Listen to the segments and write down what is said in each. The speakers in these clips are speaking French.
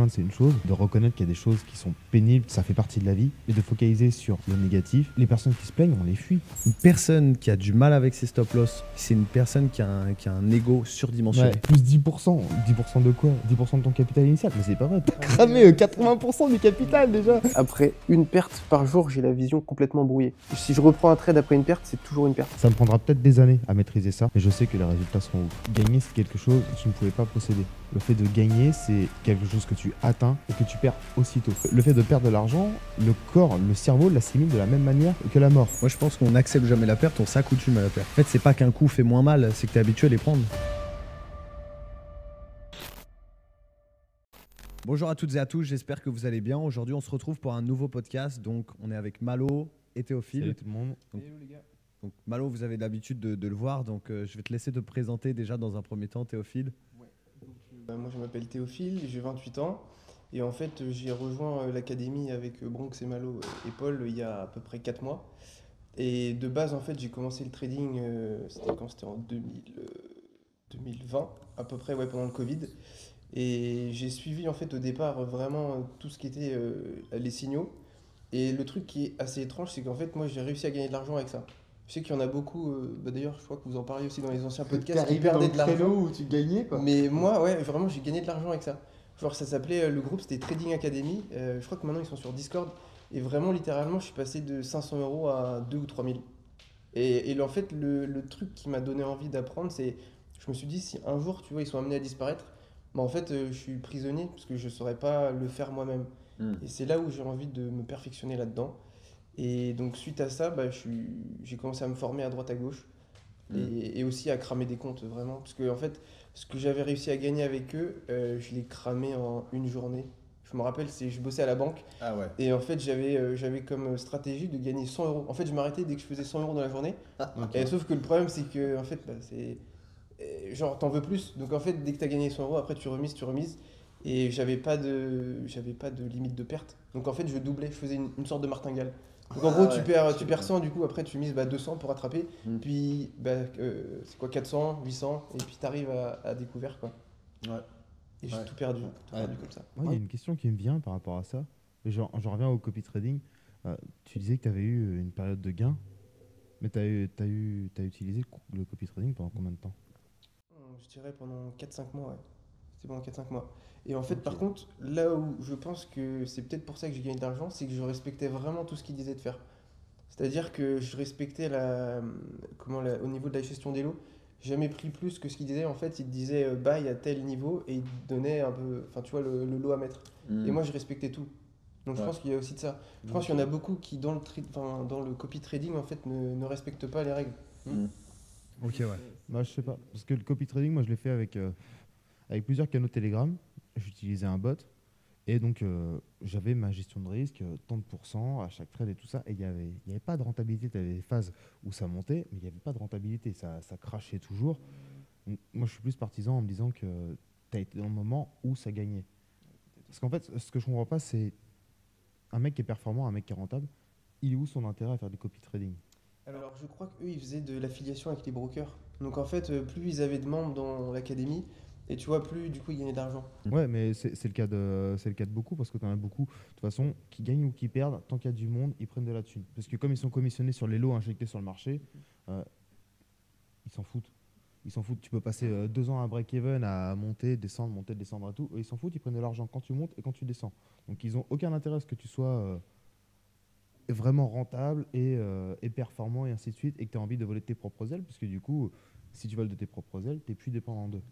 plaindre, c'est une chose. De reconnaître qu'il y a des choses qui sont pénibles, ça fait partie de la vie. Et de focaliser sur le négatif. Les personnes qui se plaignent, on les fuit. Une personne qui a du mal avec ses stop-loss, c'est une personne qui a un ego surdimensionné. Ouais, plus 10%. 10% de quoi? 10% de ton capital initial? Mais c'est pas vrai, t'as cramé 80% du capital déjà. Après une perte par jour, j'ai la vision complètement brouillée. Si je reprends un trade après une perte, c'est toujours une perte. Ça me prendra peut-être des années à maîtriser ça, mais je sais que les résultats seront ouf. Gagner, c'est quelque chose que tu ne pouvais pas posséder. Le fait de gagner, c'est quelque chose que tu atteins et que tu perds aussitôt. Le fait de perdre de l'argent, le corps, le cerveau l'assimile de la même manière que la mort. Moi je pense qu'on n'accepte jamais la perte, on s'accoutume à la perte. En fait c'est pas qu'un coup fait moins mal, c'est que t'es habitué à les prendre. Bonjour à toutes et à tous, j'espère que vous allez bien. Aujourd'hui on se retrouve pour un nouveau podcast, donc on est avec Malo et Théophile. Salut tout le monde. Hello les gars. Donc Malo, vous avez l'habitude de le voir, donc je vais te laisser te présenter déjà dans un premier temps, Théophile. Moi je m'appelle Théophile, j'ai 28 ans et en fait j'ai rejoint l'académie avec Bronx et Malo et Paul il y a à peu près 4 mois. Et de base en fait j'ai commencé le trading, c'était en 2020 à peu près, ouais, pendant le Covid. Et j'ai suivi en fait au départ vraiment tout ce qui était les signaux. Et le truc qui est assez étrange, c'est qu'en fait moi j'ai réussi à gagner de l'argent avec ça. Je sais qu'il y en a beaucoup, d'ailleurs je crois que vous en parliez aussi dans les anciens podcasts, qui perdaient de l'argent. où tu gagnais quoi. Mais moi, ouais, vraiment, j'ai gagné de l'argent avec ça. Genre, ça s'appelait, le groupe, c'était Trading Academy. Je crois que maintenant, ils sont sur Discord. Et vraiment, littéralement, je suis passé de 500 euros à 2 ou 3 000. En fait, le truc qui m'a donné envie d'apprendre, c'est, je me suis dit, si un jour, tu vois, ils sont amenés à disparaître, bah en fait, je suis prisonnier parce que je ne saurais pas le faire moi-même. Et c'est là où j'ai envie de me perfectionner là-dedans. Et donc, suite à ça, bah, j'ai commencé à me former à droite à gauche. Et aussi à cramer des comptes vraiment parce que en fait ce que j'avais réussi à gagner avec eux, je l'ai cramé en une journée. Je me rappelle, je bossais à la banque. Ah ouais. Et en fait j'avais comme stratégie de gagner 100 euros. En fait je m'arrêtais dès que je faisais 100 euros dans la journée. Et sauf que le problème c'est que en fait bah, c'est genre t'en veux plus, donc en fait dès que t'as gagné 100 euros après tu remises. Et j'avais pas de limite de perte, donc en fait je doublais, je faisais une sorte de martingale. Donc en gros, tu perds 100, du coup, après tu mises 200 pour rattraper. Puis, c'est quoi, 400, 800, et puis tu arrives à découvert, quoi. Ouais. Et j'ai tout perdu comme ça. Moi, il y a une question qui me vient par rapport à ça. J'en reviens au copy trading. Tu disais que tu avais eu une période de gain, mais t'as utilisé le copy trading pendant combien de temps? Je dirais pendant 4-5 mois, ouais. C'était pendant 4-5 mois. Et en fait, par contre, là où je pense que c'est peut-être pour ça que j'ai gagné de l'argent, c'est que je respectais vraiment tout ce qu'ils disaient de faire. C'est-à-dire que je respectais au niveau de la gestion des lots, j'ai jamais pris plus que ce qu'ils disaient. En fait, ils te disaient buy à tel niveau et ils te donnaient un peu, enfin tu vois, le lot à mettre. Et moi, je respectais tout. Donc je pense qu'il y a aussi de ça. Je pense qu'il y en a beaucoup qui, dans le copy trading, en fait, ne respectent pas les règles. Ok, ouais. Bah, je sais pas. Parce que le copy trading, moi, je l'ai fait avec plusieurs canaux Telegram. J'utilisais un bot. Et donc, j'avais ma gestion de risque, tant de pourcents à chaque trade et tout ça. Et il n'y avait pas de rentabilité. Tu avais des phases où ça montait, mais il n'y avait pas de rentabilité. Ça crachait toujours. Donc, moi, je suis plus partisan en me disant que tu as été dans le moment où ça gagnait. Parce qu'en fait, ce que je ne comprends pas, c'est un mec qui est performant, un mec qui est rentable. Il est où son intérêt à faire du copy trading? Alors, je crois qu'eux, ils faisaient de l'affiliation avec les brokers. Donc, en fait, plus ils avaient de membres dans l'académie, et tu vois, plus du coup, ils gagnaient de l'argent. Ouais, mais c'est le cas de beaucoup, parce que tu en as beaucoup, de toute façon, qui gagnent ou qui perdent, tant qu'il y a du monde, ils prennent de la thune. Parce que comme ils sont commissionnés sur les lots injectés sur le marché, ils s'en foutent. Ils s'en foutent. Tu peux passer 2 ans à break-even, à monter, descendre à tout. Eux, ils s'en foutent, ils prennent de l'argent quand tu montes et quand tu descends. Donc ils n'ont aucun intérêt à ce que tu sois vraiment rentable et performant et ainsi de suite, et que tu as envie de voler de tes propres ailes, parce que du coup, si tu voles de tes propres ailes, tu n'es plus dépendant d'eux.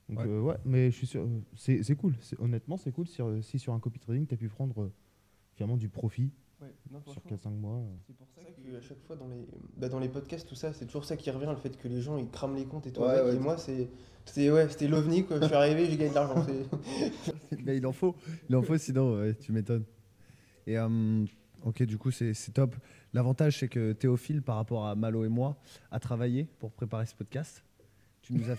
Donc ouais, mais je suis sûr, c'est cool. Honnêtement, c'est cool si sur un copy trading, tu as pu prendre finalement du profit sur 4-5 mois. C'est pour ça qu'à chaque fois dans les podcasts, tout ça, c'est toujours ça qui revient, le fait que les gens ils crament les comptes et tout. Et moi, c'était l'ovni, quoi. Je suis arrivé, j'ai gagné de l'argent. Mais il en faut sinon tu m'étonnes. Et ok, du coup c'est top. L'avantage c'est que Théophile, par rapport à Malo et moi, a travaillé pour préparer ce podcast. Tu nous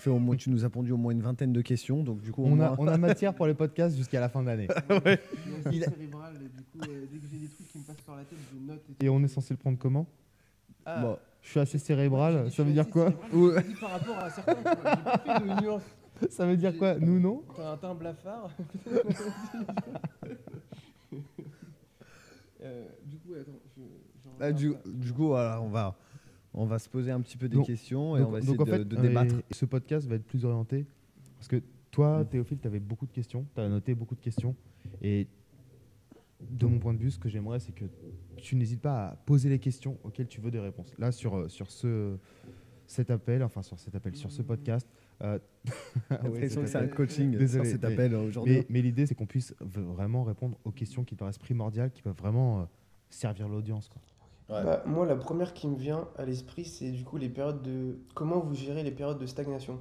as pondu au moins une vingtaine de questions, donc du coup on a matière pour les podcasts jusqu'à la fin de l'année. Ouais. Cérébral, du coup, dès que j'ai des trucs qui me passent par la tête, je note. Et on est censé le prendre comment? Bon, je suis assez cérébral, ça veut dire quoi? Par rapport à certains, j'ai pas fait de nuances. Ça veut dire quoi? Nous, non? T'as un blafard. Du coup, attends, je Là, regarde ça. du coup, voilà, on va se poser un petit peu des questions et on va essayer en fait, de débattre. ce podcast va être plus orienté parce que toi, Théophile, tu avais beaucoup de questions, tu as noté beaucoup de questions. Et de mon point de vue, ce que j'aimerais, c'est que tu n'hésites pas à poser les questions auxquelles tu veux des réponses. Là, sur cet appel, sur ce podcast. J'ai l'impression que c'est un coaching Désolé, sur cet mais- appel aujourd'hui. Mais l'idée, c'est qu'on puisse vraiment répondre aux questions qui te paraissent primordiales, qui peuvent vraiment servir l'audience, quoi. Ouais. Bah, moi, la première qui me vient à l'esprit, c'est du coup les périodes de... Comment vous gérez les périodes de stagnation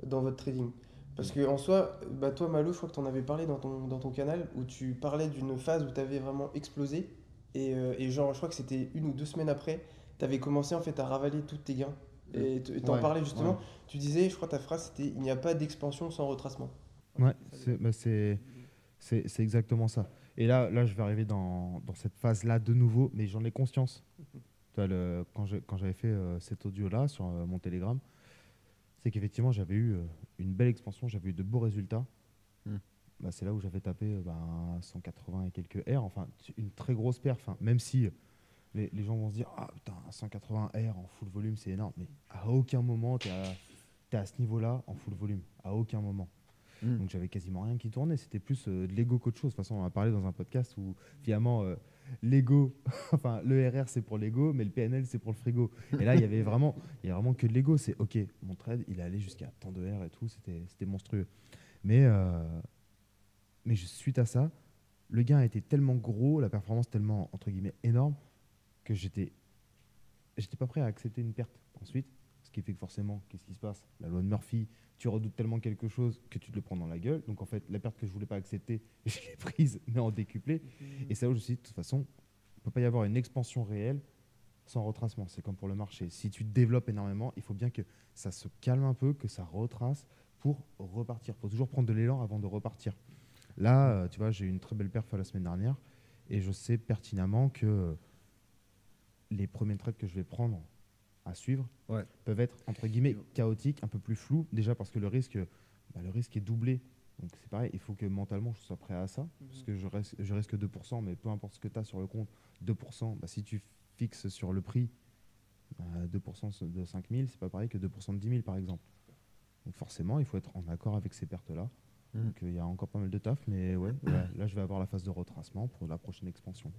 dans votre trading? Parce que en soi, bah, toi, Malo, je crois que tu en avais parlé dans ton canal, où tu parlais d'une phase où tu avais vraiment explosé. Et genre, je crois que c'était 1 ou 2 semaines après, tu avais commencé en fait à ravaler tous tes gains. Et t'en Ouais, parlais justement. ouais. Tu disais, je crois ta phrase, c'était il n'y a pas d'expansion sans retracement. Ouais, c'est exactement ça. Et là, je vais arriver dans cette phase-là de nouveau, mais j'en ai conscience. Tu vois, quand j'avais fait cet audio-là sur mon Telegram, c'est qu'effectivement, j'avais eu une belle expansion, j'avais eu de beaux résultats. Mm. Bah, c'est là où j'avais tapé 180 et quelques R, enfin, une très grosse perf. Hein, même si les gens vont se dire, ah putain, 180 R en full volume, c'est énorme. Mais à aucun moment, tu es à ce niveau-là en full volume. À aucun moment. Mm. Donc j'avais quasiment rien qui tournait. C'était plus de l'ego qu'autre chose. De toute façon, on a parlé dans un podcast où finalement l'ego, enfin le RR c'est pour l'ego, mais le PNL c'est pour le frigo. Et là, il y a vraiment que de l'ego. C'est ok, mon trade, il est allé jusqu'à tant de R et tout, c'était monstrueux. Mais suite à ça, le gain a été tellement gros, la performance tellement entre guillemets énorme que j'étais pas prêt à accepter une perte ensuite. Ce qui fait que forcément, qu'est-ce qui se passe? La loi de Murphy, tu redoutes tellement quelque chose que tu te le prends dans la gueule. Donc en fait, la perte que je voulais pas accepter, je l'ai prise, mais en décuplé. Et c'est là où je me suis dit, de toute façon, il ne peut pas y avoir une expansion réelle sans retracement. C'est comme pour le marché. Si tu développes énormément, il faut bien que ça se calme un peu, que ça retrace pour repartir. Il faut toujours prendre de l'élan avant de repartir. Là, tu vois, j'ai eu une très belle perf la semaine dernière et je sais pertinemment que les premiers trades que je vais prendre à suivre Ouais. peuvent être entre guillemets chaotiques, un peu plus flous, déjà parce que le risque est doublé. Donc c'est pareil, il faut que mentalement je sois prêt à ça, parce que je risque 2%, mais peu importe ce que tu as sur le compte, 2%, si tu fixes sur le prix 2% de 5 000, c'est pas pareil que 2% de 10 000 par exemple. Donc forcément, il faut être en accord avec ces pertes-là. Mhm. Donc il y a encore pas mal de taf, mais ouais, là je vais avoir la phase de retracement pour la prochaine expansion.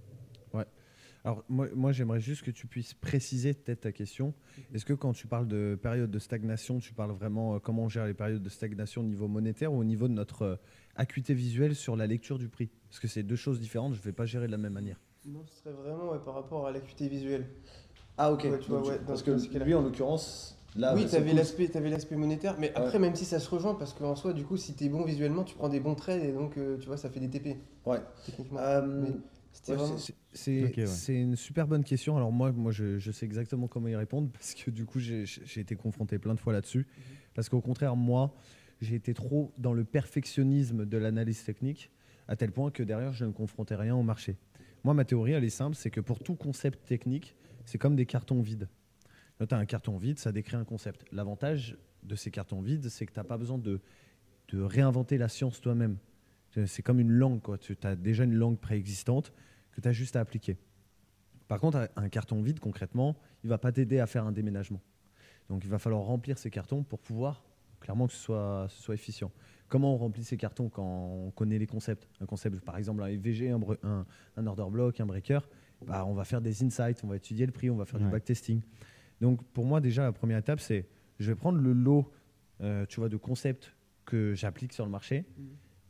Alors, moi j'aimerais juste que tu puisses préciser peut-être ta question. Est-ce que quand tu parles de période de stagnation, tu parles vraiment comment on gère les périodes de stagnation au niveau monétaire ou au niveau de notre acuité visuelle sur la lecture du prix? Parce que c'est deux choses différentes, je ne vais pas gérer de la même manière. Non, ce serait vraiment par rapport à l'acuité visuelle. Ah ok, Ouais, tu vois, Donc, ouais, parce dans ce que cas-là. lui en l'occurrence, là, Oui, c'est t'avais cool. l'aspect monétaire, mais après, même si ça se rejoint, parce qu'en soi, du coup, si t'es bon visuellement, tu prends des bons trades et donc, tu vois, ça fait des TP, Ouais. techniquement. Euh, Mais c'était Ouais, vraiment... Ok, ouais. c'est une super bonne question. Alors moi je sais exactement comment y répondre parce que du coup, j'ai été confronté plein de fois là-dessus. Parce qu'au contraire, moi, j'ai été trop dans le perfectionnisme de l'analyse technique, à tel point que derrière, je ne confrontais rien au marché. Moi, ma théorie, elle est simple, c'est que pour tout concept technique, c'est comme des cartons vides. Quand tu as un carton vide, ça décrit un concept. L'avantage de ces cartons vides, c'est que tu n'as pas besoin de réinventer la science toi-même. C'est comme une langue, quoi. Tu as déjà une langue préexistante que tu as juste à appliquer. Par contre, un carton vide, concrètement, il ne va pas t'aider à faire un déménagement. Donc, il va falloir remplir ces cartons pour pouvoir, clairement, que ce soit efficient. Comment on remplit ces cartons quand on connaît les concepts? Un concept, par exemple, un EVG, un order block, un breaker, on va faire des insights, on va étudier le prix, on va faire du backtesting. Donc, pour moi, déjà, la première étape, c'est je vais prendre le lot de concepts que j'applique sur le marché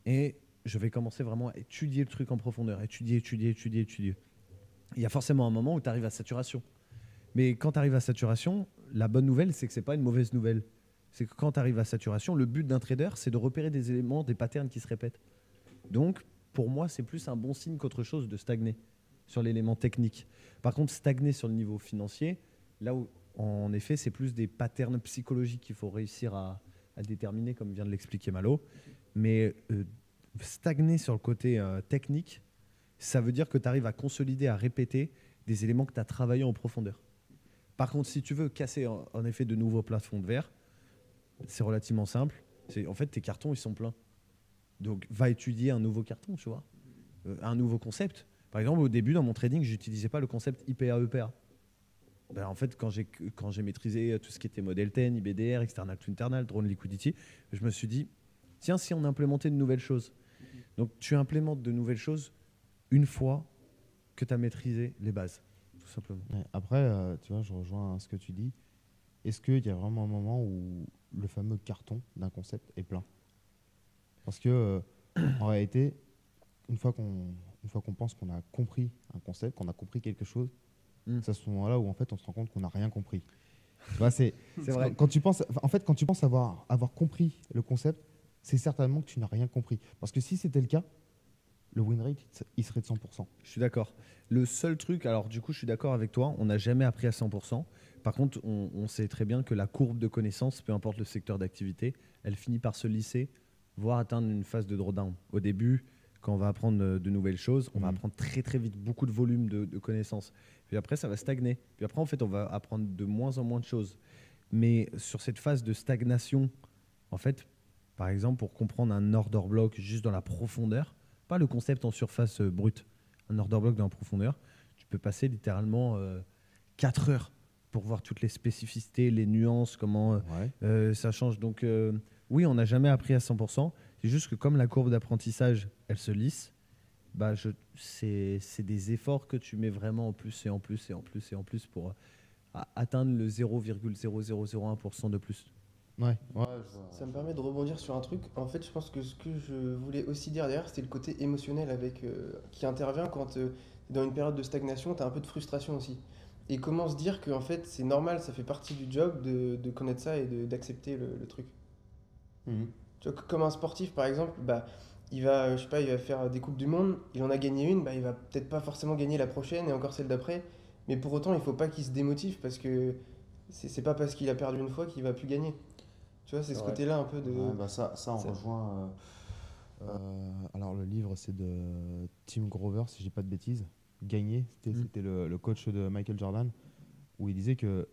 et je vais commencer vraiment à étudier le truc en profondeur, étudier. Il y a forcément un moment où tu arrives à saturation. Mais quand tu arrives à saturation, la bonne nouvelle, c'est que ce n'est pas une mauvaise nouvelle. C'est que quand tu arrives à saturation, le but d'un trader, c'est de repérer des éléments, des patterns qui se répètent. Donc, pour moi, c'est plus un bon signe qu'autre chose de stagner sur l'élément technique. Par contre, stagner sur le niveau financier, là où, en effet, c'est plus des patterns psychologiques qu'il faut réussir à déterminer, comme vient de l'expliquer Malo. Mais stagner sur le côté technique, ça veut dire que tu arrives à consolider, à répéter des éléments que tu as travaillés en profondeur. Par contre, si tu veux casser en effet de nouveaux plafonds de verre, c'est relativement simple. En fait, tes cartons, ils sont pleins. Donc, va étudier un nouveau carton, tu vois, un nouveau concept. Par exemple, au début, dans mon trading, je n'utilisais pas le concept IPA-EPA. Ben, en fait, quand j'ai maîtrisé tout ce qui était modèle 10, IBDR, external to internal, drone liquidity, je me suis dit, tiens, si on implémentait de nouvelles choses. Donc, tu implémentes de nouvelles choses une fois que tu as maîtrisé les bases, tout simplement. Ouais, après, tu vois, je rejoins ce que tu dis. Est-ce qu'il y a vraiment un moment où le fameux carton d'un concept est plein? Parce que, en réalité, une fois qu'on pense qu'on a compris un concept, qu'on a compris quelque chose, c'est à ce moment-là où en fait on se rend compte qu'on n'a rien compris. Tu vois, C'est vrai. quand tu penses, en fait, quand tu penses avoir compris le concept, c'est certainement que tu n'as rien compris. Parce que si c'était le cas, le win rate, il serait de 100%. Je suis d'accord. Le seul truc, alors du coup, je suis d'accord avec toi, on n'a jamais appris à 100%. Par contre, on sait très bien que la courbe de connaissances, peu importe le secteur d'activité, elle finit par se lisser, voire atteindre une phase de drawdown. Au début, quand on va apprendre de nouvelles choses, on va apprendre très très vite beaucoup de volume de connaissances. Puis après, ça va stagner. Puis après, en fait, on va apprendre de moins en moins de choses. Mais sur cette phase de stagnation, en fait, par exemple, pour comprendre un order block juste dans la profondeur, pas le concept en surface brute, un order block dans la profondeur, tu peux passer littéralement 4 heures pour voir toutes les spécificités, les nuances, comment ça change. Donc oui, on n'a jamais appris à 100%. C'est juste que comme la courbe d'apprentissage, elle se lisse, bah c'est des efforts que tu mets vraiment en plus et en plus et en plus et en plus pour atteindre le 0,0001% de plus. Ouais. Ça me permet de rebondir sur un truc. En fait, je pense que ce que je voulais aussi dire derrière, c'était le côté émotionnel qui intervient quand t'es dans une période de stagnation, tu as un peu de frustration aussi. Et comment se dire que en fait, c'est normal, ça fait partie du job de connaître ça et d'accepter le truc. Mhm. Tu vois, comme un sportif, par exemple, bah, je sais pas, il va faire des Coupes du Monde, il en a gagné une, bah, il va peut-être pas forcément gagner la prochaine et encore celle d'après. Mais pour autant, il faut pas qu'il se démotive parce que c'est pas parce qu'il a perdu une fois qu'il va plus gagner. Tu vois, c'est C'est ce vrai. côté-là un peu de. Ouais, bah ça on ça- rejoint. Alors, le livre, c'est de Tim Grover, si je dis pas de bêtises. Gagner, c'était le coach de Michael Jordan, où il disait que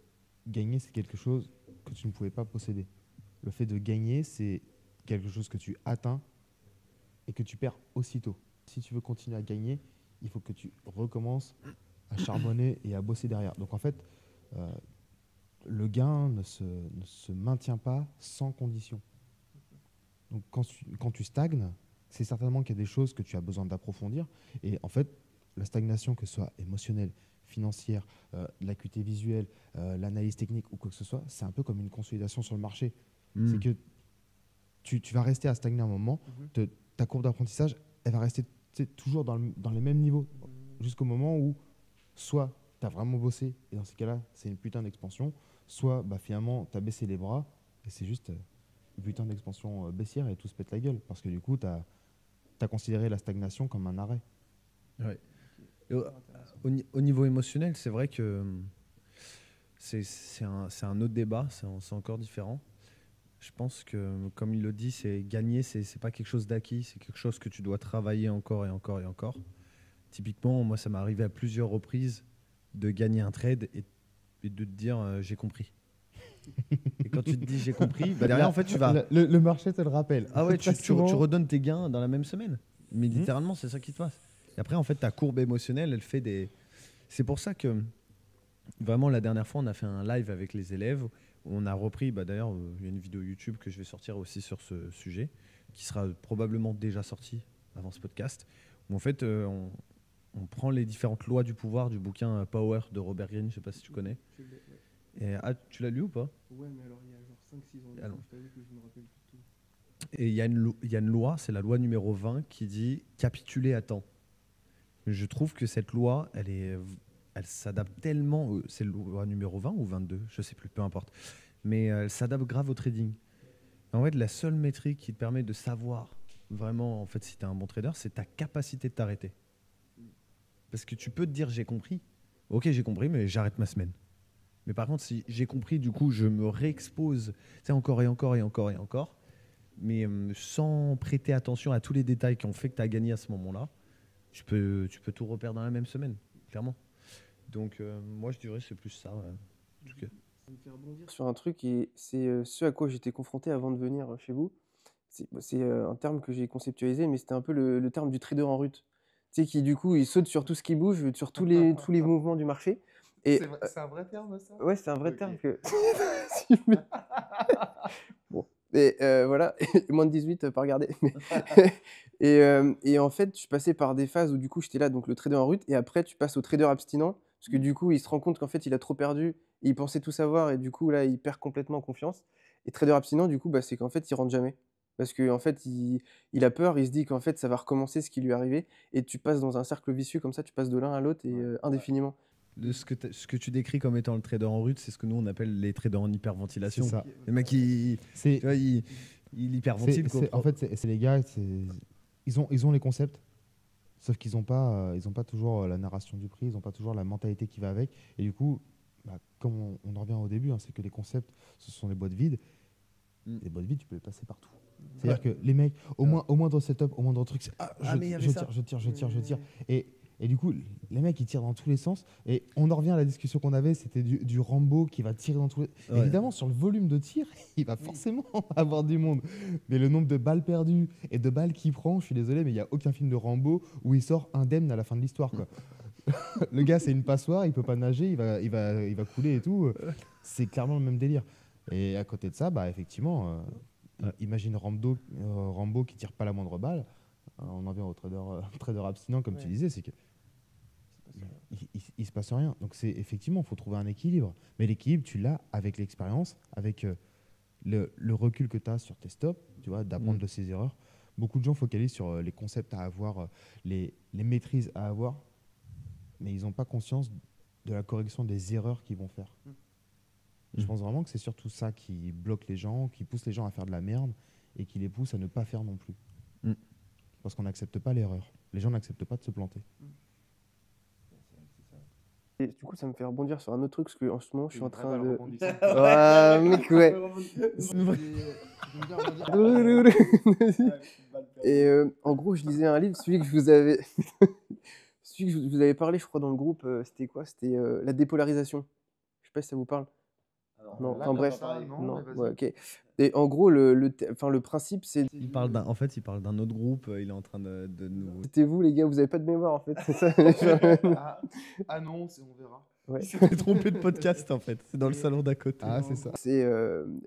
gagner, c'est quelque chose que tu ne pouvais pas posséder. Le fait de gagner, c'est quelque chose que tu atteins et que tu perds aussitôt. Si tu veux continuer à gagner, il faut que tu recommences à charbonner et à bosser derrière. Donc en fait, euh, le gain ne se maintient pas sans condition. Donc quand tu stagnes, c'est certainement qu'il y a des choses que tu as besoin d'approfondir. Et en fait, la stagnation, que ce soit émotionnelle, financière, l'acuité visuelle, l'analyse technique ou quoi que ce soit, c'est un peu comme une consolidation sur le marché. C'est que tu vas rester à stagner un moment, ta courbe d'apprentissage, elle va rester toujours dans les mêmes niveaux, jusqu'au moment où soit tu as vraiment bossé, et dans ces cas-là, c'est une putain d'expansion, soit bah, finalement, tu as baissé les bras, et c'est juste une putain d'expansion baissière, et tout se pète la gueule, parce que du coup, tu as considéré la stagnation comme un arrêt. Ouais. Et au niveau émotionnel, c'est vrai que c'est un autre débat, c'est encore différent. Je pense que, comme il le dit, c'est gagner, c'est pas quelque chose d'acquis, c'est quelque chose que tu dois travailler encore et encore et encore. Typiquement, moi, ça m'est arrivé à plusieurs reprises de gagner un trade et de te dire j'ai compris. Et quand tu te dis j'ai compris, bah derrière, en fait, tu vas. Le marché te le rappelle. Ah ouais, Très tu souvent. redonnes tes gains dans la même semaine. Mais littéralement, c'est ça qui se passe. Et après, en fait, ta courbe émotionnelle, elle fait des. C'est pour ça que, vraiment, la dernière fois, on a fait un live avec les élèves. On a repris, bah, d'ailleurs, il y a une vidéo YouTube que je vais sortir aussi sur ce sujet, qui sera probablement déjà sortie avant ce podcast, où en fait, on prend les différentes lois du pouvoir du bouquin Power de Robert Greene, je ne sais pas si tu connais. Et, tu l'as lu ou pas? Ouais, mais alors il y a genre 5-6 ans, Allons. je t'avoue que je me rappelle plus de tout. Et il y a une loi, c'est la loi numéro 20, qui dit capituler à temps. Je trouve que cette loi, elle s'adapte tellement. C'est la loi numéro 20 ou 22, je sais plus, peu importe. Mais elle s'adapte grave au trading. En fait, la seule métrique qui te permet de savoir vraiment en fait, si tu es un bon trader, c'est ta capacité de t'arrêter. Parce que tu peux te dire j'ai compris. Ok, j'ai compris, mais j'arrête ma semaine. Mais par contre, si j'ai compris, du coup, je me réexpose encore et encore et encore et encore, mais sans prêter attention à tous les détails qui ont fait que tu as gagné à ce moment-là, tu peux tout reperdre dans la même semaine, clairement. Donc, moi, je dirais que c'est plus ça. En tout cas. Ça me fait rebondir sur un truc et c'est ce à quoi j'étais confronté avant de venir chez vous. C'est un terme que j'ai conceptualisé, mais c'était un peu le terme du trader en rut. Tu sais, qui du coup, il saute sur tout ce qui bouge, sur tous les mouvements du marché. Et C'est un vrai terme, ça? ouais, c'est un vrai Ok. terme que. Bon, et voilà, moins de 18, pas regarder. Et en fait, je passais par des phases où du coup, j'étais là, donc le trader en rut, et après, tu passes au trader abstinent, parce que du coup, il se rend compte qu'en fait, il a trop perdu, et il pensait tout savoir, et du coup, là, il perd complètement confiance. Et trader abstinent, du coup, bah, c'est qu'en fait, il rentre jamais. Parce qu'en fait, il a peur, il se dit qu'en fait, ça va recommencer ce qui lui est arrivé, et tu passes dans un cercle vicieux comme ça, tu passes de l'un à l'autre, et indéfiniment. Ce que tu décris comme étant le trader en rut, c'est ce que nous on appelle les traders en hyperventilation. C'est ça. Les mecs, tu C'est, vois, il hyperventile. quoi. en fait, c'est les gars, ils ont les concepts, sauf qu'ils n'ont pas, ils ont pas toujours la narration du prix, ils n'ont pas toujours la mentalité qui va avec. Et du coup, bah, comme on en revient au début, c'est que les concepts, ce sont les boîtes vides. Les boîtes vides, tu peux les placer partout. C'est-à-dire que les mecs, au moins dans le setup, au moins dans le truc, c'est mais il y avait je ça. tire, je tire. Et du coup, les mecs, ils tirent dans tous les sens. Et on en revient à la discussion qu'on avait, c'était du Rambo qui va tirer dans tous les... Ouais. Évidemment, sur le volume de tir, il va forcément avoir du monde. Mais le nombre de balles perdues et de balles qu'il prend, je suis désolé, mais il n'y a aucun film de Rambo où il sort indemne à la fin de l'histoire, quoi. Le gars, c'est une passoire, il peut pas nager, il va couler et tout. C'est clairement le même délire. Et à côté de ça, bah, effectivement, imagine Rambo qui tire pas la moindre balle. On en vient au trader abstinent, comme tu disais, c'est que il se passe rien. Donc c'est effectivement, il faut trouver un équilibre. Mais l'équilibre, tu l'as avec l'expérience, avec le recul que tu as sur tes stops, tu vois, d'apprendre de ses erreurs. Beaucoup de gens focalisent sur les concepts à avoir, les maîtrises à avoir, mais ils n'ont pas conscience de la correction des erreurs qu'ils vont faire. Je pense vraiment que c'est surtout ça qui bloque les gens, qui pousse les gens à faire de la merde et qui les pousse à ne pas faire non plus. Parce qu'on n'accepte pas l'erreur. Les gens n'acceptent pas de se planter. Et du coup, ça me fait rebondir sur un autre truc, parce qu'en ce moment, je suis en train de. Ouais, Ouais, mec, ouais. Et en gros, je lisais un livre, celui que je vous avais, celui que je vous avais parlé, je crois, dans le groupe, c'était quoi? C'était la dépolarisation. Je sais pas si ça vous parle. Non, enfin bref. Non, ouais, ok. Et en gros, le principe, c'est. Il parle d'un autre groupe. Il est en train de nous. C'était vous, les gars, vous avez pas de mémoire, en fait. C'est ça. Non, on verra. Ouais. Il s'est trompé de podcast en fait. C'est dans le salon d'à côté. Ah, c'est ça. C'est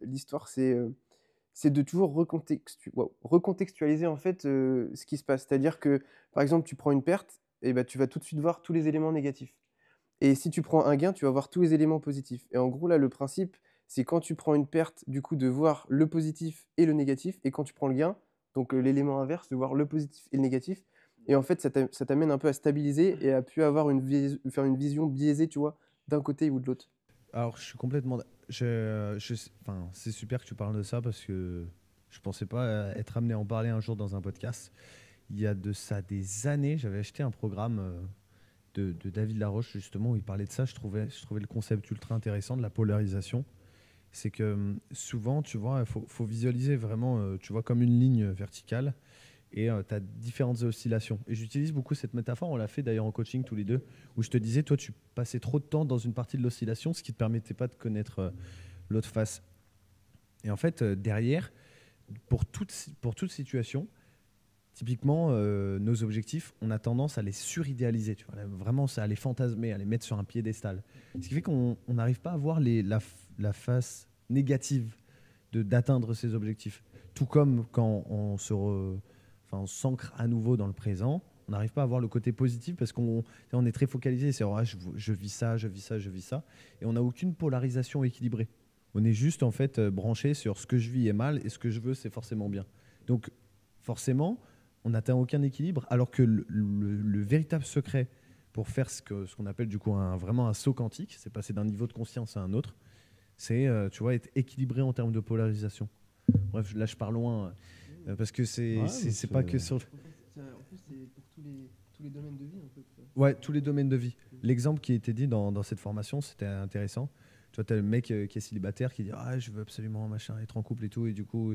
l'histoire, c'est de toujours recontextualiser en fait ce qui se passe. C'est-à-dire que, par exemple, tu prends une perte, et ben tu vas tout de suite voir tous les éléments négatifs. Et si tu prends un gain, tu vas voir tous les éléments positifs. Et en gros, là, le principe, c'est quand tu prends une perte, du coup, de voir le positif et le négatif. Et quand tu prends le gain, donc l'élément inverse, de voir le positif et le négatif. Et en fait, ça t'amène un peu à stabiliser et à pu avoir faire une vision biaisée, tu vois, d'un côté ou de l'autre. Alors, je suis complètement. Enfin, c'est super que tu parles de ça parce que je pensais pas être amené à en parler un jour dans un podcast. Il y a de ça des années, j'avais acheté un programme de David Laroche justement où il parlait de ça. Je trouvais le concept ultra intéressant de la polarisation. C'est que souvent, tu vois, il faut visualiser vraiment, tu vois, comme une ligne verticale. Et tu as différentes oscillations. Et j'utilise beaucoup cette métaphore, on l'a fait d'ailleurs en coaching tous les deux, où je te disais, toi, tu passais trop de temps dans une partie de l'oscillation, ce qui ne te permettait pas de connaître l'autre face. Et en fait, derrière, pour toute situation, typiquement, nos objectifs, on a tendance à les suridéaliser, tu vois, vraiment à les fantasmer, à les mettre sur un piédestal. Ce qui fait qu'on n'arrive pas à voir la face négative d'atteindre ces objectifs. Tout comme quand on s'ancre à nouveau dans le présent, on n'arrive pas à voir le côté positif parce qu'on est très focalisé. C'est je vis ça, je vis ça, je vis ça. Et on n'a aucune polarisation équilibrée. On est juste en fait branché sur ce que je vis est mal et ce que je veux c'est forcément bien. Donc forcément, on n'atteint aucun équilibre alors que le véritable secret pour faire ce qu'on appelle du coup vraiment un saut quantique, c'est passer d'un niveau de conscience à un autre, c'est tu vois, être équilibré en termes de polarisation. Bref, là je pars loin. Parce que c'est pas que sur. En plus, c'est pour tous les domaines de vie, un peu. Ouais, tous les domaines de vie. L'exemple qui était dit dans cette formation, c'était intéressant. Tu vois, tu as le mec qui est célibataire qui dit ah, je veux absolument machin, être en couple et tout. Et du coup,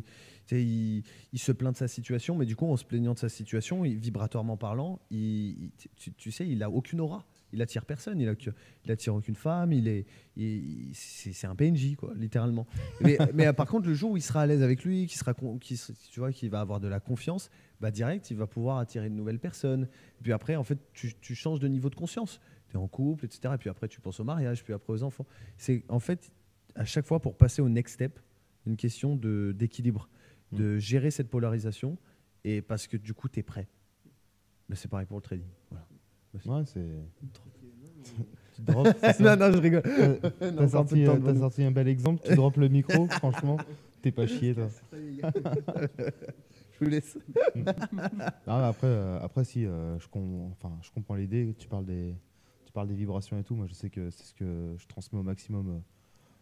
il se plaint de sa situation. Mais du coup, en se plaignant de sa situation, vibratoirement parlant, tu sais, il n'a aucune aura. il attire personne, il attire aucune femme, c'est un PNJ, quoi, littéralement. Mais par contre, le jour où il sera à l'aise avec lui, tu vois, qu'il va avoir de la confiance, bah direct, il va pouvoir attirer de nouvelles personnes. Et puis après, en fait, tu changes de niveau de conscience. Tu es en couple, etc. Et puis après, tu penses au mariage, puis après aux enfants. C'est en fait, à chaque fois, pour passer au next step, une question d'équilibre, de gérer cette polarisation, et parce que du coup, tu es prêt. Mais c'est pareil pour le trading. Voilà. Ouais, c'est. Tu drops, c'est ça. Non, je rigole. T'as sorti un bel exemple, tu drops le micro, franchement, t'es pas chié, toi. Je vous laisse. Non, mais après si, je comprends l'idée, tu parles des vibrations et tout. Moi, je sais que c'est ce que je transmets au maximum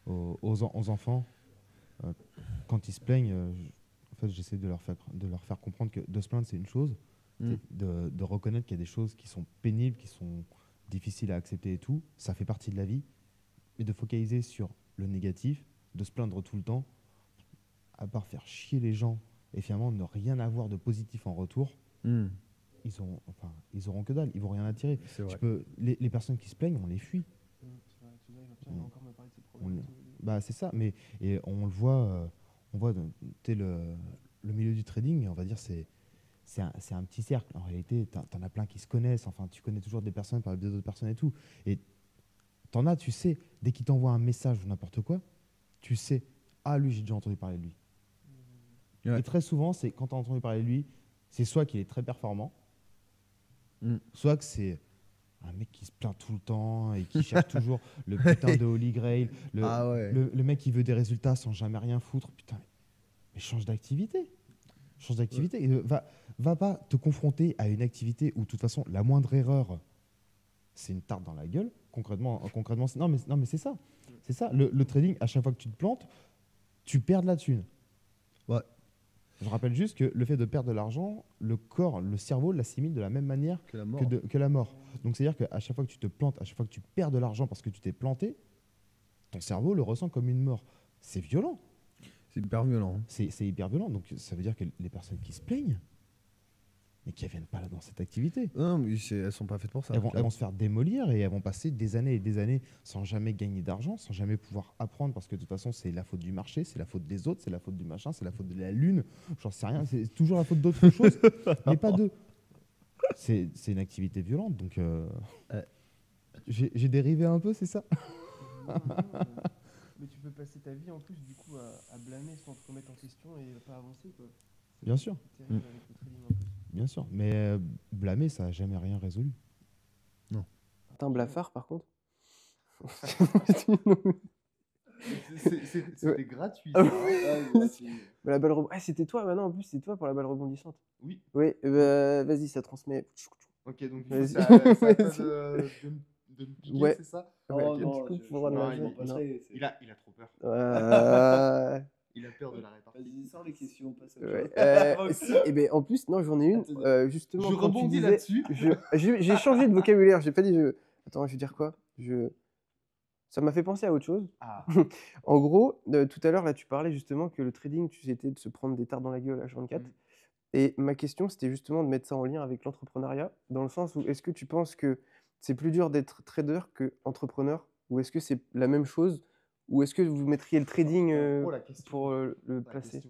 aux enfants. Quand ils se plaignent, en fait, j'essaie de leur faire comprendre que de se plaindre, c'est une chose. De reconnaître qu'il y a des choses qui sont pénibles, qui sont difficiles à accepter et tout, ça fait partie de la vie, mais de focaliser sur le négatif, de se plaindre tout le temps, à part faire chier les gens et finalement ne rien avoir de positif en retour, ils auront que dalle, ils vont rien attirer. Les personnes qui se plaignent, on les fuit. Bah c'est ça, et on le voit, le milieu du trading, on va dire c'est un petit cercle. En réalité, t'en as plein qui se connaissent. Enfin, tu connais toujours des personnes par d'autres personnes et tout. Et t'en as, tu sais, dès qu'il t'envoie un message ou n'importe quoi, tu sais, ah, lui, j'ai déjà entendu parler de lui. Ouais. Et très souvent, c'est quand t'as entendu parler de lui, c'est soit qu'il est très performant, soit que c'est un mec qui se plaint tout le temps et qui cherche toujours le putain de Holy Grail. Le mec qui veut des résultats sans jamais rien foutre. Putain, mais change d'activité. Change d'activité. Et va pas te confronter à une activité où, de toute façon, la moindre erreur, c'est une tarte dans la gueule. Concrètement non, mais c'est ça. C'est ça. Le trading, à chaque fois que tu te plantes, tu perds de la thune. Ouais. Je rappelle juste que le fait de perdre de l'argent, le corps, le cerveau l'assimile de la même manière que la mort. Donc, c'est-à-dire qu'à chaque fois que tu te plantes, à chaque fois que tu perds de l'argent parce que tu t'es planté, ton cerveau le ressent comme une mort. C'est violent. C'est hyper violent. C'est hyper violent. Donc, ça veut dire que les personnes qui se plaignent, mais qui ne viennent pas là dans cette activité. Non, mais elles ne sont pas faites pour ça. Elles vont se faire démolir et elles vont passer des années et des années sans jamais gagner d'argent, sans jamais pouvoir apprendre parce que de toute façon, c'est la faute du marché, c'est la faute des autres, c'est la faute du machin, c'est la faute de la lune. J'en sais rien. C'est toujours la faute d'autres choses, mais pas d'eux. C'est une activité violente. Donc, j'ai dérivé un peu, c'est ça. Mais tu peux passer ta vie en plus du coup à blâmer sans te remettre en question et pas avancer, quoi. Bien sûr. Avec le trading en plus. Bien sûr. Mais blâmer, ça n'a jamais rien résolu. Non. T'es un blafard par contre. C'était gratuit. La balle c'était toi maintenant en plus, c'est toi pour la balle rebondissante. Oui. Oui, vas-y, ça transmet. Ok, donc vas-y. ça de me piquer, ouais. c'est ça? Ouais, Non, il a trop peur. Il a peur de la répartie. Vas-y, sors les questions, passe et ben, en plus, non, j'en ai une. Justement, je rebondis là-dessus. J'ai changé de vocabulaire. J'ai pas dit. Attends, je vais dire quoi? Ça m'a fait penser à autre chose. Ah. En gros, tout à l'heure, là, tu parlais justement que le trading, c'était de se prendre des tartes dans la gueule à H24. Et ma question, c'était justement de mettre ça en lien avec l'entrepreneuriat, dans le sens où est-ce que tu penses que c'est plus dur d'être trader qu'entrepreneur, ou est-ce que c'est la même chose, ou est-ce que vous mettriez le trading pour le placer?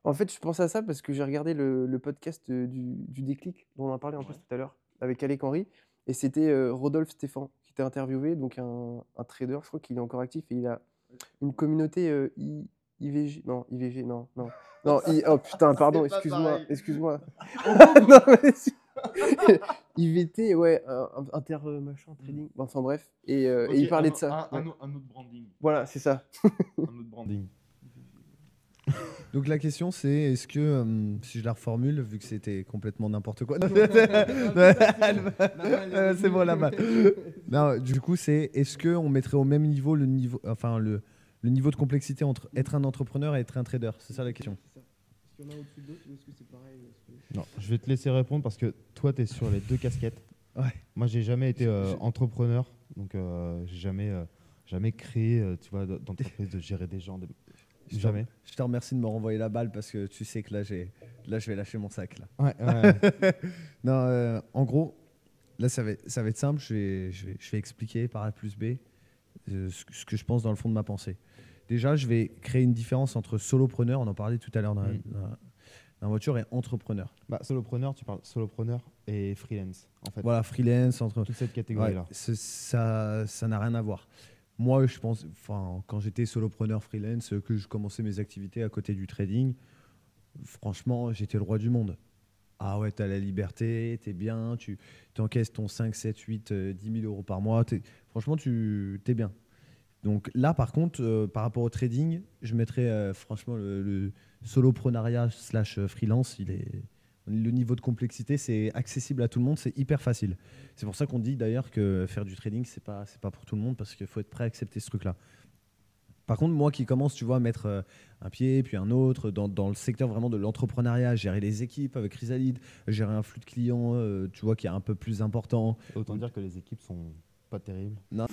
En fait, je pense à ça parce que j'ai regardé le podcast du Déclic, dont on en parlait en plus tout à l'heure, avec Alec Henry, et c'était Rodolphe Stéphan qui était interviewé, donc un trader, je crois qu'il est encore actif, et il a une communauté IVG, non, oh putain, pardon, excuse-moi. Non, mais IVT, ouais, inter machin, trading, enfin bref, et il parlait de ça. Un autre branding. Voilà, c'est ça. Un autre branding. Donc la question c'est, est-ce que, si je la reformule, vu que c'était complètement n'importe quoi, c'est bon là-bas. Non, du coup c'est, est-ce qu'on mettrait au même niveau le niveau de complexité entre être un entrepreneur et être un trader? C'est ça la question. Est-ce qu'il y en a au-dessus de l'autre ou est-ce que c'est pareil? Non, je vais te laisser répondre parce que toi tu es sur les deux casquettes. Ouais. Moi j'ai jamais été entrepreneur, donc j'ai jamais créé, tu vois, d'entreprise, de gérer des gens. Jamais. Je te remercie de me renvoyer la balle parce que tu sais que là je vais lâcher mon sac là. Ouais. Non, en gros, là, ça va être simple. Je vais expliquer par A plus B ce que je pense dans le fond de ma pensée. Déjà, je vais créer une différence entre solopreneur, on en parlait tout à l'heure dans la voiture, et entrepreneur. Bah, solopreneur, tu parles solopreneur et freelance, en fait. Voilà, freelance, Toute cette catégorie-là. Ouais, ça n'a rien à voir. Moi, je pense, quand j'étais solopreneur freelance, que je commençais mes activités à côté du trading, franchement, j'étais le roi du monde. Ah ouais, tu as la liberté, tu es bien, tu encaisses ton 5, 7, 8, 10 000 euros par mois. Franchement, tu es bien. Donc là, par contre, par rapport au trading, je mettrais franchement le soloprenariat / freelance. Le niveau de complexité, c'est accessible à tout le monde, c'est hyper facile. C'est pour ça qu'on dit d'ailleurs que faire du trading, c'est pas pour tout le monde parce qu'il faut être prêt à accepter ce truc-là. Par contre, moi qui commence, tu vois, à mettre un pied puis un autre dans le secteur vraiment de l'entrepreneuriat, gérer les équipes avec Chrysalide, gérer un flux de clients, tu vois, qui est un peu plus important. Autant dire que les équipes sont pas terribles. Non.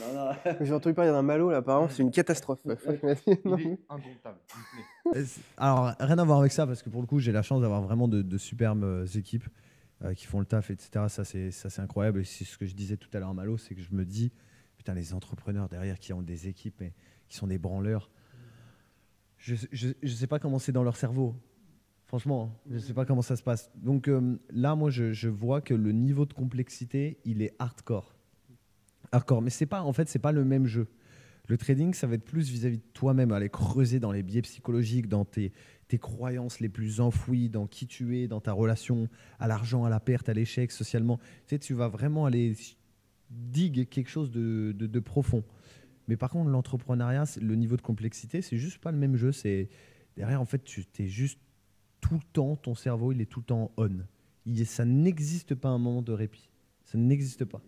J'ai entendu parler d'un Malo, là, apparemment, c'est une catastrophe. Il est indomptable. Alors, rien à voir avec ça, parce que pour le coup, j'ai la chance d'avoir vraiment de superbes équipes qui font le taf, etc. Ça, c'est incroyable. Et c'est ce que je disais tout à l'heure à Malo, c'est que je me dis, putain, les entrepreneurs derrière qui ont des équipes, mais qui sont des branleurs, je sais pas comment c'est dans leur cerveau. Franchement, je sais pas comment ça se passe. Donc là, moi, je vois que le niveau de complexité, il est hardcore. Mais c'est pas le même jeu. Le trading, ça va être plus vis-à-vis de toi-même, aller creuser dans les biais psychologiques, dans tes croyances les plus enfouies, dans qui tu es, dans ta relation à l'argent, à la perte, à l'échec, socialement. Tu sais, tu vas vraiment aller digue quelque chose de profond. Mais par contre, l'entrepreneuriat, le niveau de complexité, c'est juste pas le même jeu. Derrière, en fait, tu es juste tout le temps, ton cerveau, il est tout le temps on. Ça n'existe pas un moment de répit. Ça n'existe pas.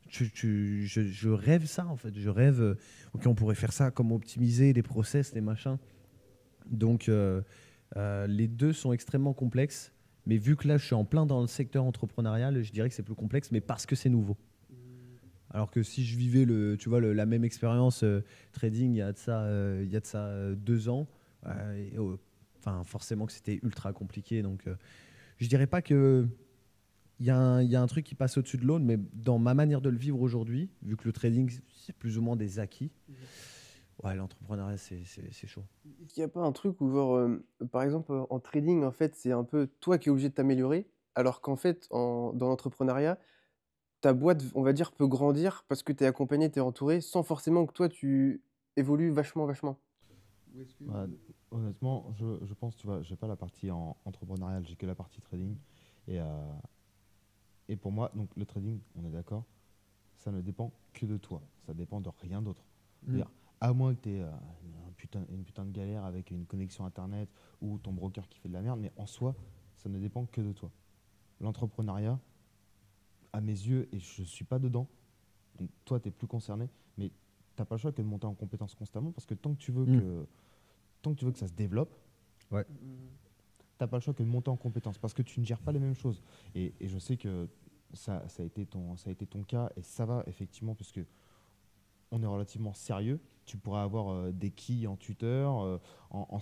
Je rêve ça, en fait. Je rêve, ok, on pourrait faire ça, comment optimiser les process, les machins. Donc, les deux sont extrêmement complexes. Mais vu que là, je suis en plein dans le secteur entrepreneurial, je dirais que c'est plus complexe, mais parce que c'est nouveau. Alors que si je vivais la même expérience trading il y a de ça 2 ans, forcément que c'était ultra compliqué. Donc, je dirais pas que il y a un truc qui passe au-dessus de l'autre, mais dans ma manière de le vivre aujourd'hui, vu que le trading c'est plus ou moins des acquis, ouais, l'entrepreneuriat c'est chaud. Est-ce qu'il n'y a pas un truc où, genre, par exemple, en trading, en fait, c'est un peu toi qui es obligé de t'améliorer, alors qu'en fait, dans l'entrepreneuriat, ta boîte, on va dire, peut grandir parce que tu es accompagné, tu es entouré, sans forcément que toi, tu évolues vachement. Bah, honnêtement, je pense, tu vois, j'ai pas la partie entrepreneuriale, j'ai que la partie trading. Et pour moi, donc le trading, on est d'accord, ça ne dépend que de toi. Ça dépend de rien d'autre. C'est-à-dire, à moins que tu aies une putain de galère avec une connexion internet ou ton broker qui fait de la merde, mais en soi, ça ne dépend que de toi. L'entrepreneuriat, à mes yeux, et je suis pas dedans, donc toi, tu es plus concerné, mais t'as pas le choix que de monter en compétence constamment parce que tant que tu veux que ça se développe, Ouais. t'as pas le choix que de monter en compétence parce que tu ne gères pas les mêmes choses. Et je sais que ça a été ton cas et ça va effectivement parce que on est relativement sérieux. Tu pourras avoir des quilles en tuteur, en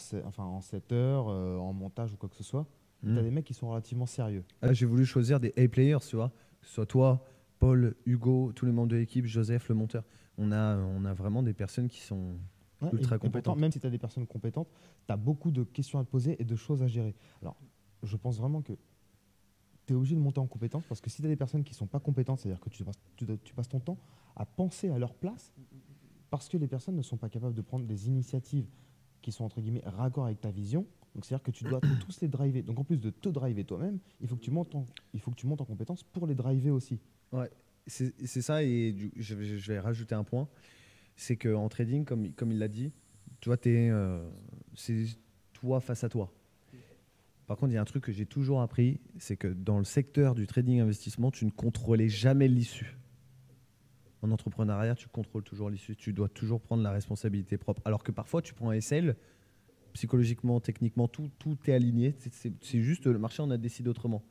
setter, en montage ou quoi que ce soit. Tu as des mecs qui sont relativement sérieux. Là, j'ai voulu choisir des A-players, tu vois, que ce soit toi, Paul, Hugo, tous les membres de l'équipe, Joseph, le monteur. On a vraiment des personnes qui sont ultra compétentes. Pourtant, même si tu as des personnes compétentes, tu as beaucoup de questions à te poser et de choses à gérer. Alors, je pense vraiment que tu es obligé de monter en compétence parce que si tu as des personnes qui ne sont pas compétentes, c'est-à-dire que tu passes ton temps à penser à leur place parce que les personnes ne sont pas capables de prendre des initiatives qui sont entre guillemets raccord avec ta vision. Donc, c'est-à-dire que tu dois tous les driver. Donc, en plus de te driver toi-même, il faut que tu montes en compétence pour les driver aussi. Ouais, c'est ça. Et je vais rajouter un point. C'est qu'en trading, comme il l'a dit, tu vois, c'est toi face à toi. Par contre, il y a un truc que j'ai toujours appris, c'est que dans le secteur du trading investissement, tu ne contrôlais jamais l'issue. En entrepreneuriat, tu contrôles toujours l'issue. Tu dois toujours prendre la responsabilité propre. Alors que parfois, tu prends un SL, psychologiquement, techniquement, tout est aligné. C'est juste le marché en a décidé autrement.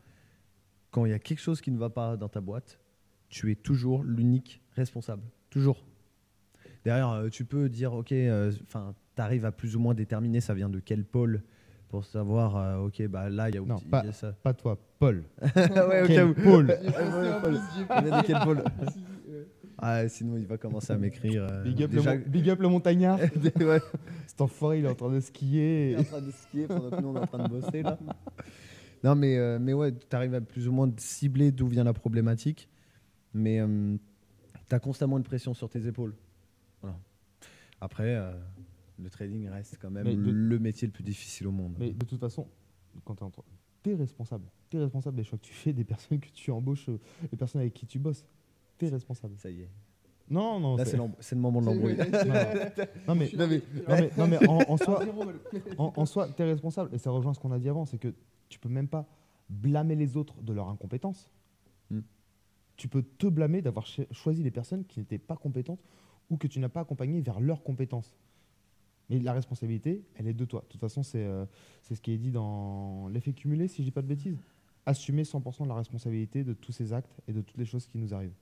Quand il y a quelque chose qui ne va pas dans ta boîte, tu es toujours l'unique responsable. Toujours. Derrière, tu peux dire, ok, tu arrives à plus ou moins déterminer ça vient de quel pôle pour savoir, ok, bah là, il y a, Non, il y a ça. Pas toi, Paul. Ouais, au cas Quel où. Paul. On a dit quel Paul. Ah, sinon, il va commencer à m'écrire. Big up le montagnard. Ouais. Cet enfoiré, il est en train de Il skier. est en train de skier pendant que nous, on est en train de bosser, là. Non, mais ouais, tu arrives à plus ou moins cibler d'où vient la problématique. Mais tu as constamment une pression sur tes épaules. Voilà. Après, le trading reste quand même le métier le plus difficile au monde. Mais de toute façon, quand tu es responsable. Tu es responsable des choix que tu fais, des personnes que tu embauches, des personnes avec qui tu bosses. Tu es responsable. Ça y est. Non. Là, c'est le moment de l'embrouille. Non, mais en soi, tu es responsable. Et ça rejoint ce qu'on a dit avant, c'est que tu peux même pas blâmer les autres de leur incompétence. Tu peux te blâmer d'avoir choisi des personnes qui n'étaient pas compétentes ou que tu n'as pas accompagnées vers leurs compétences. Mais la responsabilité, elle est de toi. De toute façon, c'est ce qui est dit dans l'effet cumulé, si je dis pas de bêtises. Assumer 100% de la responsabilité de tous ces actes et de toutes les choses qui nous arrivent.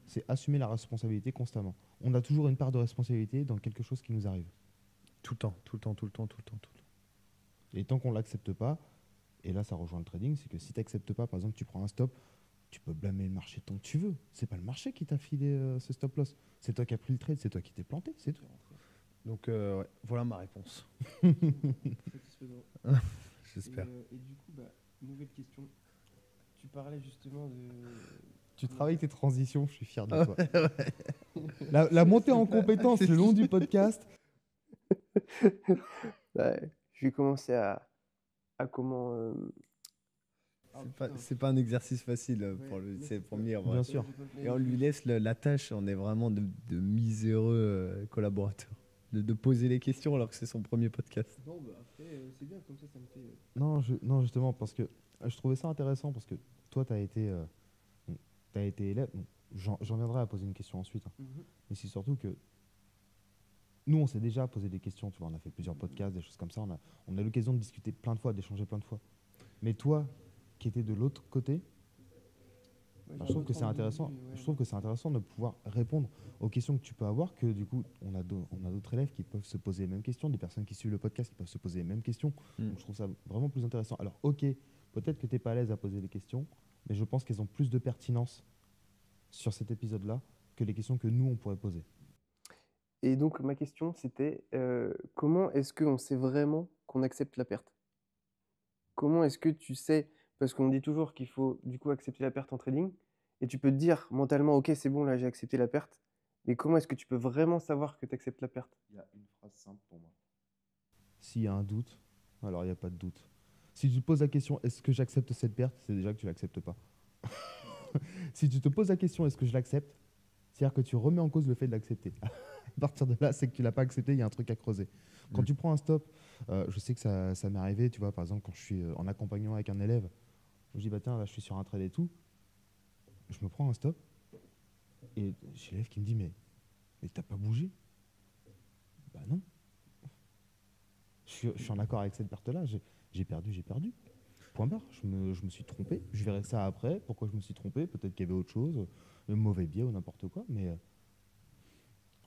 C'est assumer la responsabilité constamment. On a toujours une part de responsabilité dans quelque chose qui nous arrive. Tout le temps. Et tant qu'on ne l'accepte pas, et là ça rejoint le trading, c'est que si tu n'acceptes pas, par exemple tu prends un stop, tu peux blâmer le marché tant que tu veux. C'est pas le marché qui t'a filé ce stop loss. C'est toi qui as pris le trade, c'est toi qui t'es planté, c'est tout. Donc ouais, voilà ma réponse. J'espère. Et du coup, nouvelle question. Tu parlais justement de... Tu travailles tes transitions, je suis fier de toi. La montée en compétence le long du podcast. Je vais commencer à comment... C'est pas un exercice facile pour Mir. Bien sûr. Et on lui laisse la tâche, on est vraiment de miséreux collaborateurs. De poser les questions alors que c'est son premier podcast. Non, après, c'est bien, comme ça me fait... Non, justement, parce que je trouvais ça intéressant, parce que toi, tu as été élève. J'en viendrai à poser une question ensuite. Mais c'est surtout que nous, on s'est déjà posé des questions. Tu vois, on a fait plusieurs podcasts, des choses comme ça. On a eu l'occasion de discuter plein de fois, d'échanger plein de fois. Mais toi, qui étais de l'autre côté, je trouve que c'est intéressant. Je trouve que c'est intéressant de pouvoir répondre aux questions que tu peux avoir, que du coup, on a d'autres élèves qui peuvent se poser les mêmes questions, des personnes qui suivent le podcast qui peuvent se poser les mêmes questions. Donc, je trouve ça vraiment plus intéressant. Alors, ok, peut-être que tu n'es pas à l'aise à poser des questions, mais je pense qu'elles ont plus de pertinence sur cet épisode-là que les questions que nous, on pourrait poser. Et donc, ma question, c'était comment est-ce qu'on sait vraiment qu'on accepte la perte? Comment est-ce que tu sais, parce qu'on dit toujours qu'il faut du coup accepter la perte en trading, et tu peux te dire mentalement, ok, c'est bon, là j'ai accepté la perte, mais comment est-ce que tu peux vraiment savoir que tu acceptes la perte? Il y a une phrase simple pour moi. S'il y a un doute, alors il n'y a pas de doute. Si tu te poses la question, est-ce que j'accepte cette perte, c'est déjà que tu ne l'acceptes pas. Si tu te poses la question, est-ce que je l'accepte, c'est-à-dire que tu remets en cause le fait de l'accepter. À partir de là, c'est que tu ne l'as pas accepté, il y a un truc à creuser. Quand tu prends un stop, je sais que ça m'est arrivé, tu vois, par exemple, quand je suis en accompagnement avec un élève, je dis, bah tiens, là, je suis sur un trade et tout, je me prends un stop, et j'ai l'élève qui me dit, mais t'as pas bougé? Bah non. Je suis en accord avec cette perte-là, j'ai perdu. Point barre, je me suis trompé. Je verrai ça après, pourquoi je me suis trompé, peut-être qu'il y avait autre chose, un mauvais biais ou n'importe quoi, mais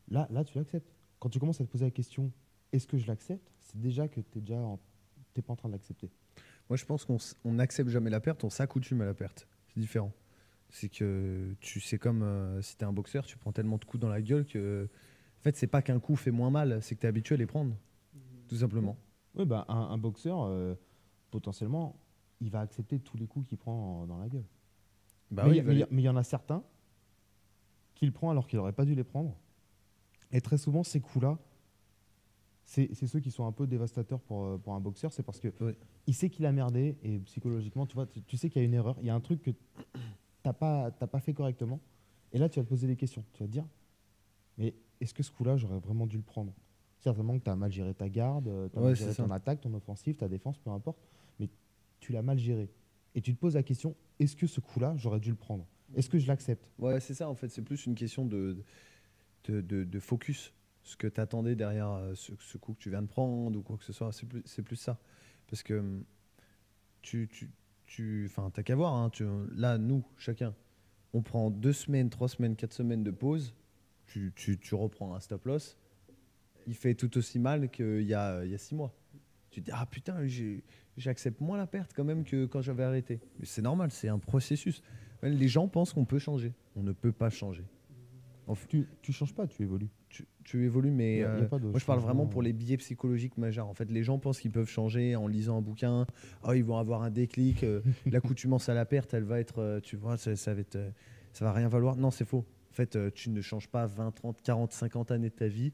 là, tu l'acceptes. Quand tu commences à te poser la question, est-ce que je l'accepte, c'est déjà que tu n'es pas en train de l'accepter. Moi, je pense qu'on n'accepte jamais la perte, on s'accoutume à la perte. C'est différent. C'est que c'est comme si tu es un boxeur, tu prends tellement de coups dans la gueule que. En fait, c'est pas qu'un coup fait moins mal, c'est que tu es habitué à les prendre. Tout simplement. Oui, bah, un boxeur, potentiellement, il va accepter tous les coups qu'il prend dans la gueule. Bah mais il y en a certains qui le prend alors qu'il n'aurait pas dû les prendre. Et très souvent, ces coups-là, c'est ceux qui sont un peu dévastateurs pour un boxeur. C'est parce que il sait qu'il a merdé et psychologiquement, tu vois, tu sais qu'il y a une erreur. Il y a un truc que tu n'as pas fait correctement. Et là, tu vas te poser des questions. Tu vas te dire, mais est-ce que ce coup-là, j'aurais vraiment dû le prendre? Certainement que tu as mal géré ta garde, tu as mal géré ton attaque, ton offensive, ta défense, peu importe. Mais tu l'as mal géré. Et tu te poses la question, est-ce que ce coup-là, j'aurais dû le prendre? Est-ce que je l'accepte? Ouais, c'est ça en fait. C'est plus une question de focus. Ce que tu attendais derrière ce coup que tu viens de prendre ou quoi que ce soit. C'est plus ça. Parce que t'as qu'à voir. Hein, là, nous, chacun, on prend 2 semaines, 3 semaines, 4 semaines de pause. Tu reprends un stop loss. Il fait tout aussi mal qu'il y a 6 mois. Tu te dis, ah putain, j'accepte moins la perte quand même que quand j'avais arrêté. Mais c'est normal, c'est un processus. Les gens pensent qu'on peut changer. On ne peut pas changer. Tu changes pas, tu évolues. Tu évolues, mais Y a pas de moi je parle vraiment changement. pour les biais psychologiques majeurs. En fait, les gens pensent qu'ils peuvent changer en lisant un bouquin. Oh, ils vont avoir un déclic. L'accoutumance à la perte, elle va être, tu vois, ça va être, ça va rien valoir. Non, c'est faux. En fait, tu ne changes pas 20, 30, 40, 50 années de ta vie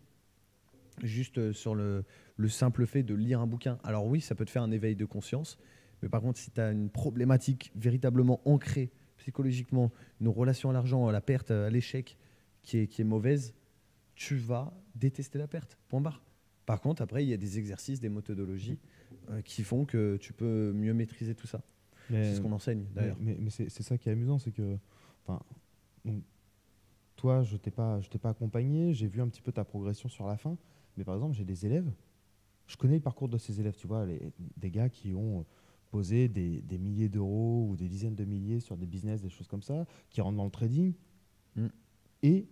juste sur le simple fait de lire un bouquin. Alors oui, ça peut te faire un éveil de conscience, mais par contre, si tu as une problématique véritablement ancrée psychologiquement, une relation à l'argent, à la perte, à l'échec qui est mauvaise, tu vas détester la perte. Point barre. Par contre, après, il y a des exercices, des méthodologies qui font que tu peux mieux maîtriser tout ça. C'est ce qu'on enseigne d'ailleurs. Mais c'est ça qui est amusant, c'est que, enfin, donc, toi, je t'ai pas accompagné, j'ai vu un petit peu ta progression sur la fin, mais par exemple, j'ai des élèves, je connais le parcours de ces élèves, tu vois, des gars qui ont posé des milliers d'euros ou des dizaines de milliers sur des business, des choses comme ça, qui rentrent dans le trading, Mm. et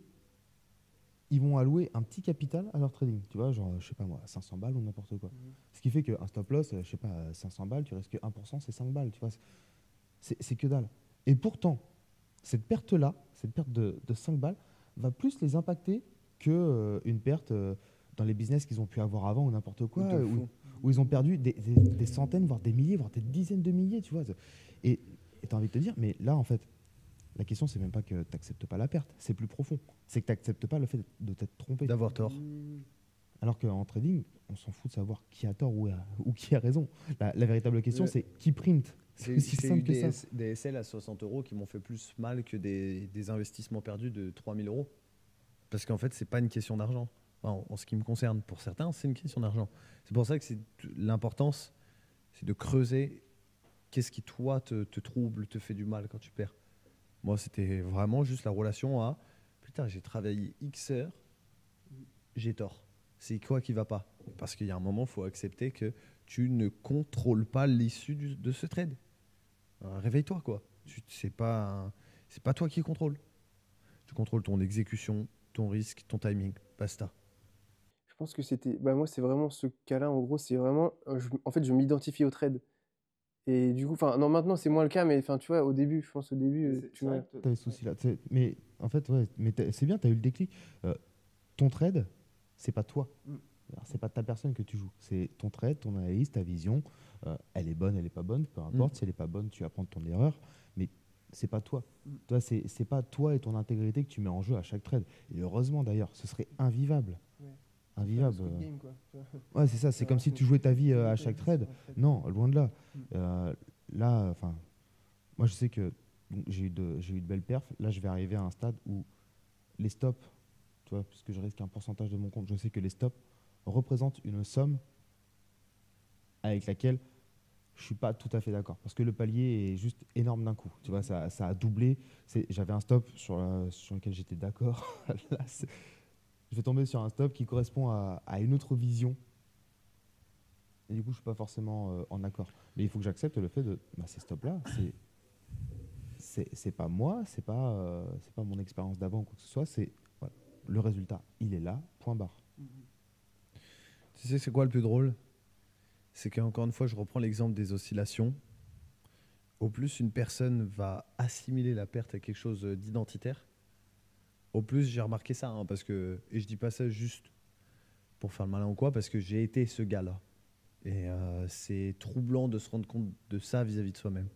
ils vont allouer un petit capital à leur trading, tu vois, genre, je sais pas moi, 500 balles ou n'importe quoi. Ce qui fait qu'un stop loss, je sais pas, 500 balles, tu risques 1%, c'est 5 balles, tu vois, c'est que dalle. Et pourtant, cette perte-là, cette perte de 5 balles, va plus les impacter que une perte dans les business qu'ils ont pu avoir avant ou n'importe quoi, De fou. où ils ont perdu des centaines, voire des milliers, voire des dizaines de milliers, tu vois. Et tu as envie de te dire, mais là, en fait, la question, c'est même pas que tu n'acceptes pas la perte, c'est plus profond. C'est que tu n'acceptes pas le fait de t'être trompé. D'avoir tort. Alors qu'en trading, on s'en fout de savoir qui a tort ou qui a raison. La véritable question, Ouais. c'est qui print. C'est J'ai aussi j'ai eu simple que ça. des SL à 60 euros qui m'ont fait plus mal que des investissements perdus de 3000 euros. Parce qu'en fait, c'est pas une question d'argent. En ce qui me concerne, pour certains, c'est une question d'argent. C'est pour ça que l'importance, c'est de creuser qu'est-ce qui, toi, te trouble, te fait du mal quand tu perds. Moi, c'était vraiment juste la relation à putain, j'ai travaillé X heures, j'ai tort. C'est quoi qui va pas? Parce qu'il y a un moment, il faut accepter que tu ne contrôles pas l'issue de ce trade. Réveille-toi, quoi. C'est pas toi qui contrôle. Tu contrôles ton exécution, ton risque, ton timing. Basta. Je pense que c'était. Bah, moi, c'est vraiment ce cas-là. En gros, c'est vraiment. En fait, je m'identifie au trade. Et du coup, enfin, non, maintenant, c'est moins le cas, mais enfin, tu vois, au début, je pense au début, tu m'as. Tu as les soucis là. Mais en fait, ouais, mais c'est bien, tu as eu le déclic. Ton trade, c'est pas toi. Alors, c'est pas ta personne que tu joues. C'est ton trade, ton analyse, ta vision. Elle est bonne, elle est pas bonne, peu importe. Si elle est pas bonne, tu apprends de ton erreur. Mais c'est pas toi. Toi, c'est pas toi et ton intégrité que tu mets en jeu à chaque trade. Et heureusement d'ailleurs, ce serait invivable. Ouais. Invivable. Squid Game, quoi. Ouais, c'est ça. C'est comme si tu jouais ta vie à chaque trade. Non, loin de là. Là, enfin, moi, je sais que donc, j'ai eu de belles perfs. Là, je vais arriver à un stade où les stops, tu vois, puisque je risque un pourcentage de mon compte, je sais que les stops représentent une somme avec laquelle je suis pas tout à fait d'accord. Parce que le palier est juste énorme d'un coup. Tu vois, ça a doublé. J'avais un stop sur lequel j'étais d'accord. Là, je vais tomber sur un stop qui correspond à une autre vision. Et du coup, je suis pas forcément en accord. Mais il faut que j'accepte le fait de ces stops-là, c'est pas moi, c'est pas mon expérience d'avant ou quoi que ce soit. C'est voilà, le résultat, il est là, point barre. Tu sais, c'est quoi le plus drôle? C'est qu'encore une fois, je reprends l'exemple des oscillations. Au plus une personne va assimiler la perte à quelque chose d'identitaire, au plus j'ai remarqué ça, hein, parce que, et je dis pas ça juste pour faire le malin ou quoi, parce que j'ai été ce gars-là. Et c'est troublant de se rendre compte de ça vis-à-vis de soi-même.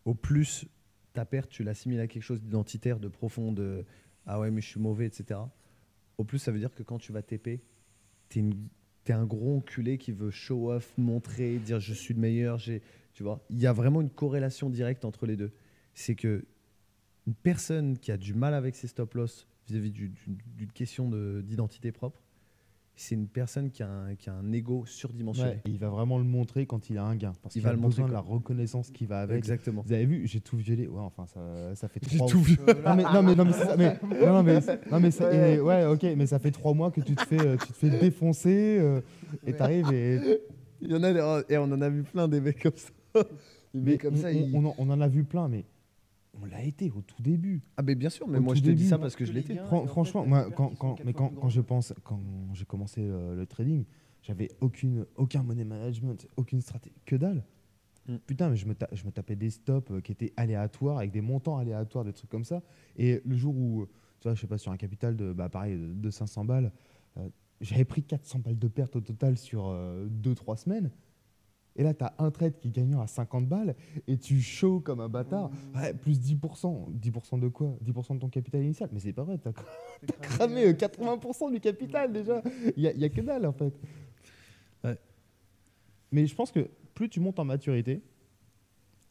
Au plus ta perte, tu l'assimiles à quelque chose d'identitaire, de profond, de ah ouais, mais je suis mauvais, etc. Au plus, ça veut dire que quand tu vas TP, t'es un gros enculé qui veut show off, montrer, dire je suis le meilleur. Tu vois, il y a vraiment une corrélation directe entre les deux. C'est que une personne qui a du mal avec ses stop loss vis-à-vis d'une question d'identité propre, c'est une personne qui a un ego surdimensionné. Ouais, et il va vraiment le montrer quand il a un gain. Parce Il qu'il va a le montrer besoin de la quand- reconnaissance qui va avec. Exactement. Vous avez vu, j'ai tout violé. Ouais, enfin, ça fait J'ai 3 tout vu. Non, mais c'est ça. Non, mais ouais, ok, mais ça fait 3 mois que tu te fais défoncer et t'arrives et. Il y en a, et on en a vu plein des mecs comme ça. Des Mais mecs comme ça, ils- on en a vu plein, mais on l'a été au tout début. Ah mais bien sûr, mais Au moi tout je te dis début, ça moi, parce que je l'étais. Franchement, moi, quand j'ai commencé le trading, J'avais aucun money management, aucune stratégie, que dalle. Putain, mais je me tapais des stops qui étaient aléatoires, avec des montants aléatoires, des trucs comme ça. Et le jour où, tu vois, je sais pas, sur un capital de, bah, pareil, de 500 balles, j'avais pris 400 balles de perte au total sur 2-3 semaines. Et là, tu as un trade qui est gagnant à 50 balles et tu show comme un bâtard. Ouais, plus 10%. 10% de quoi? 10% de ton capital initial. Mais c'est pas vrai, t'as cramé 80% du capital déjà. Il y a que dalle en fait. Ouais. Mais je pense que plus tu montes en maturité,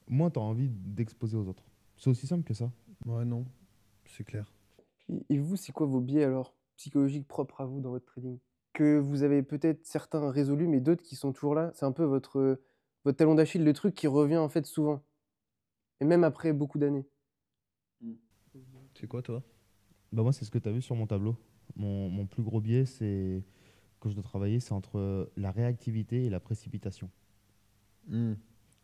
moins tu as envie d'exposer aux autres. C'est aussi simple que ça. Ouais, non, c'est clair. Et vous, c'est quoi vos biais alors, psychologiques propres à vous dans votre trading? Que vous avez peut-être certains résolus, mais d'autres qui sont toujours là. C'est un peu votre talon d'Achille, le truc qui revient en fait souvent. Et même après beaucoup d'années. C'est quoi, toi? Bah moi, c'est ce que tu as vu sur mon tableau. Mon plus gros biais, c'est que je dois travailler, c'est entre la réactivité et la précipitation. Hmm.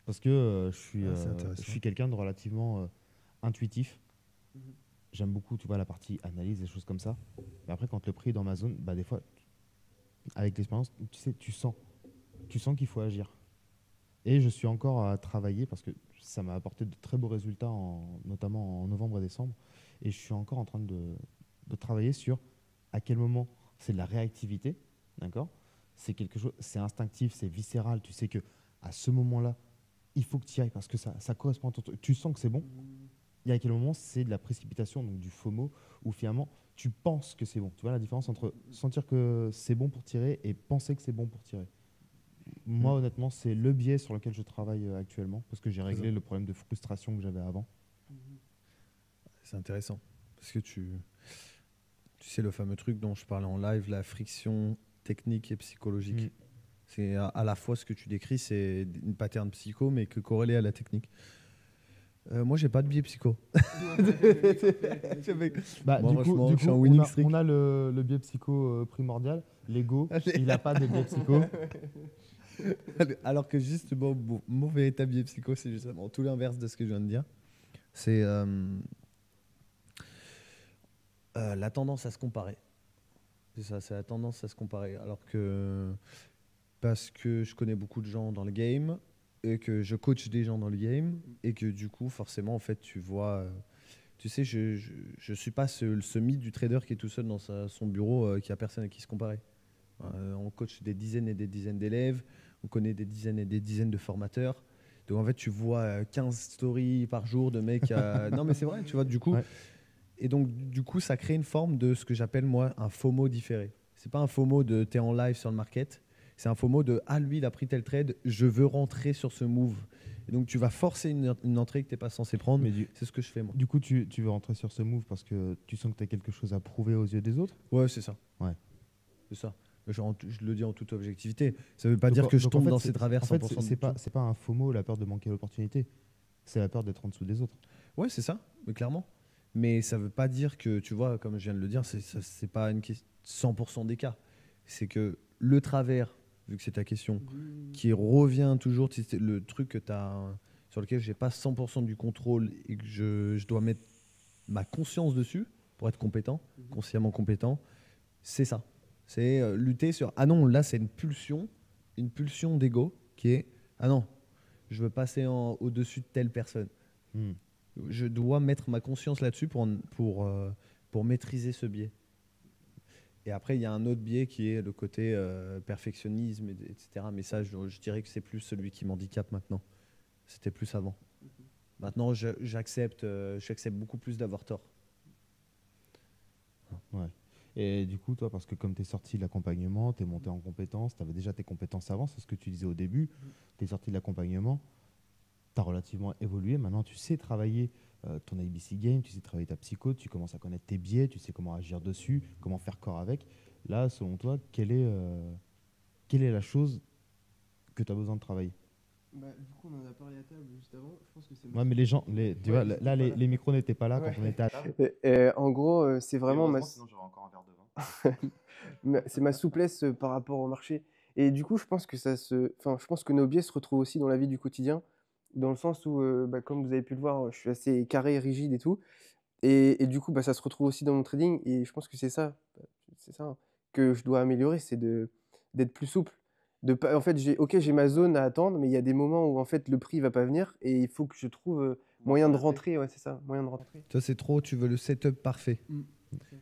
Parce que C'est je intéressant. suis quelqu'un de relativement intuitif. Mhm. J'aime beaucoup, tu vois, la partie analyse, des choses comme ça. Mais après, quand le prix est dans ma zone, bah, des fois, avec l'expérience, tu sais, tu sens qu'il faut agir. Et je suis encore à travailler parce que ça m'a apporté de très beaux résultats, notamment en novembre et décembre. Et je suis encore en train de travailler sur à quel moment c'est de la réactivité, d'accord? C'est quelque chose, c'est instinctif, c'est viscéral. Tu sais que à ce moment-là, il faut que tu y ailles parce que ça correspond à ton truc. Tu sens que c'est bon. Et à quel moment c'est de la précipitation, donc du FOMO, où finalement tu penses que c'est bon. Tu vois la différence entre sentir que c'est bon pour tirer et penser que c'est bon pour tirer. Moi, honnêtement, c'est le biais sur lequel je travaille actuellement parce que j'ai réglé le problème de frustration que j'avais avant. C'est intéressant. Parce que tu sais, le fameux truc dont je parlais en live, la friction technique et psychologique. Mm. C'est à la fois ce que tu décris, c'est une pattern psycho, mais que corrélé à la technique. Moi, j'ai pas de biais psycho. Bah, Moi, franchement, du je suis coup, en winning streak. on a le biais psycho primordial, l'ego. Il n'a pas de biais psycho. Alors que justement, mon véritable biais psycho, c'est justement tout l'inverse de ce que je viens de dire. C'est la tendance à se comparer. C'est ça, c'est la tendance à se comparer. Alors que, parce que je connais beaucoup de gens dans le game et que je coach des gens dans le game et que du coup, forcément, en fait, tu vois, tu sais, je suis pas ce mythe du trader qui est tout seul dans son bureau, qui a personne à qui se comparer. On coach des dizaines et des dizaines d'élèves, on connaît des dizaines et des dizaines de formateurs. Donc en fait, tu vois 15 stories par jour de mecs. Non, mais c'est vrai, tu vois, du coup. Ouais. Et donc, du coup, ça crée une forme de ce que j'appelle, moi, un FOMO différé. C'est pas un FOMO de t'es en live sur le market, c'est un FOMO de ah, lui, il a pris tel trade, je veux rentrer sur ce move. Et donc, tu vas forcer une entrée que tu n'es pas censé prendre. Mais C'est ce que je fais, moi. du coup, tu veux rentrer sur ce move parce que tu sens que tu as quelque chose à prouver aux yeux des autres. Ouais, c'est ça. Ouais. C'est ça. Mais je le dis en toute objectivité. Ça ne veut pas Donc, dire que je donc, en tombe fait, dans ces travers en fait, 100% c'est pas un FOMO, la peur de manquer l'opportunité. C'est la peur d'être en dessous des autres. Ouais, c'est ça, mais clairement. Mais ça ne veut pas dire que, tu vois, comme je viens de le dire, c'est pas une 100% des cas. C'est que le travers, vu que c'est ta question, qui revient toujours, c'est le truc que sur lequel j'ai pas 100% du contrôle et que je dois mettre ma conscience dessus pour être compétent, consciemment compétent, c'est ça. C'est lutter sur ah non, là c'est une pulsion d'ego qui est ah non, je veux passer au-dessus de telle personne. Hmm. Je dois mettre ma conscience là-dessus pour maîtriser ce biais. Et après, il y a un autre biais qui est le côté perfectionnisme, etc. Mais ça, je dirais que c'est plus celui qui m'handicape maintenant. C'était plus avant. Maintenant, j'accepte beaucoup plus d'avoir tort. Ouais. Et du coup, toi, parce que comme tu es sorti de l'accompagnement, tu es monté en compétences, tu avais déjà tes compétences avant, c'est ce que tu disais au début, tu es sorti de l'accompagnement, tu as relativement évolué, maintenant tu sais travailler ton ABC game, tu sais travailler ta psycho, tu commences à connaître tes biais, tu sais comment agir dessus, comment faire corps avec. Là, selon toi, quelle est la chose que tu as besoin de travailler? Bah, du coup, on en a parlé à table juste avant. Je pense que c'est Ouais, mais les gens, tu vois, j'étais là, pas là. les micros n'étaient pas là Ouais. quand on était à table. En gros, c'est vraiment Sinon, j'aurais encore un verre de vin. c'est ma souplesse par rapport au marché. Et du coup, je pense que je pense que nos biais se retrouvent aussi dans la vie du quotidien, dans le sens où, bah, comme vous avez pu le voir, je suis assez carré, rigide et tout. Et du coup, bah, ça se retrouve aussi dans mon trading. Et je pense que c'est ça, hein, que je dois améliorer, c'est d'être plus souple. En fait, j'ai ma zone à attendre, mais il y a des moments où en fait le prix va pas venir et il faut que je trouve moyen de rentrer. Ouais, c'est ça, moyen de rentrer. Toi, c'est trop, tu veux le setup parfait. Mm.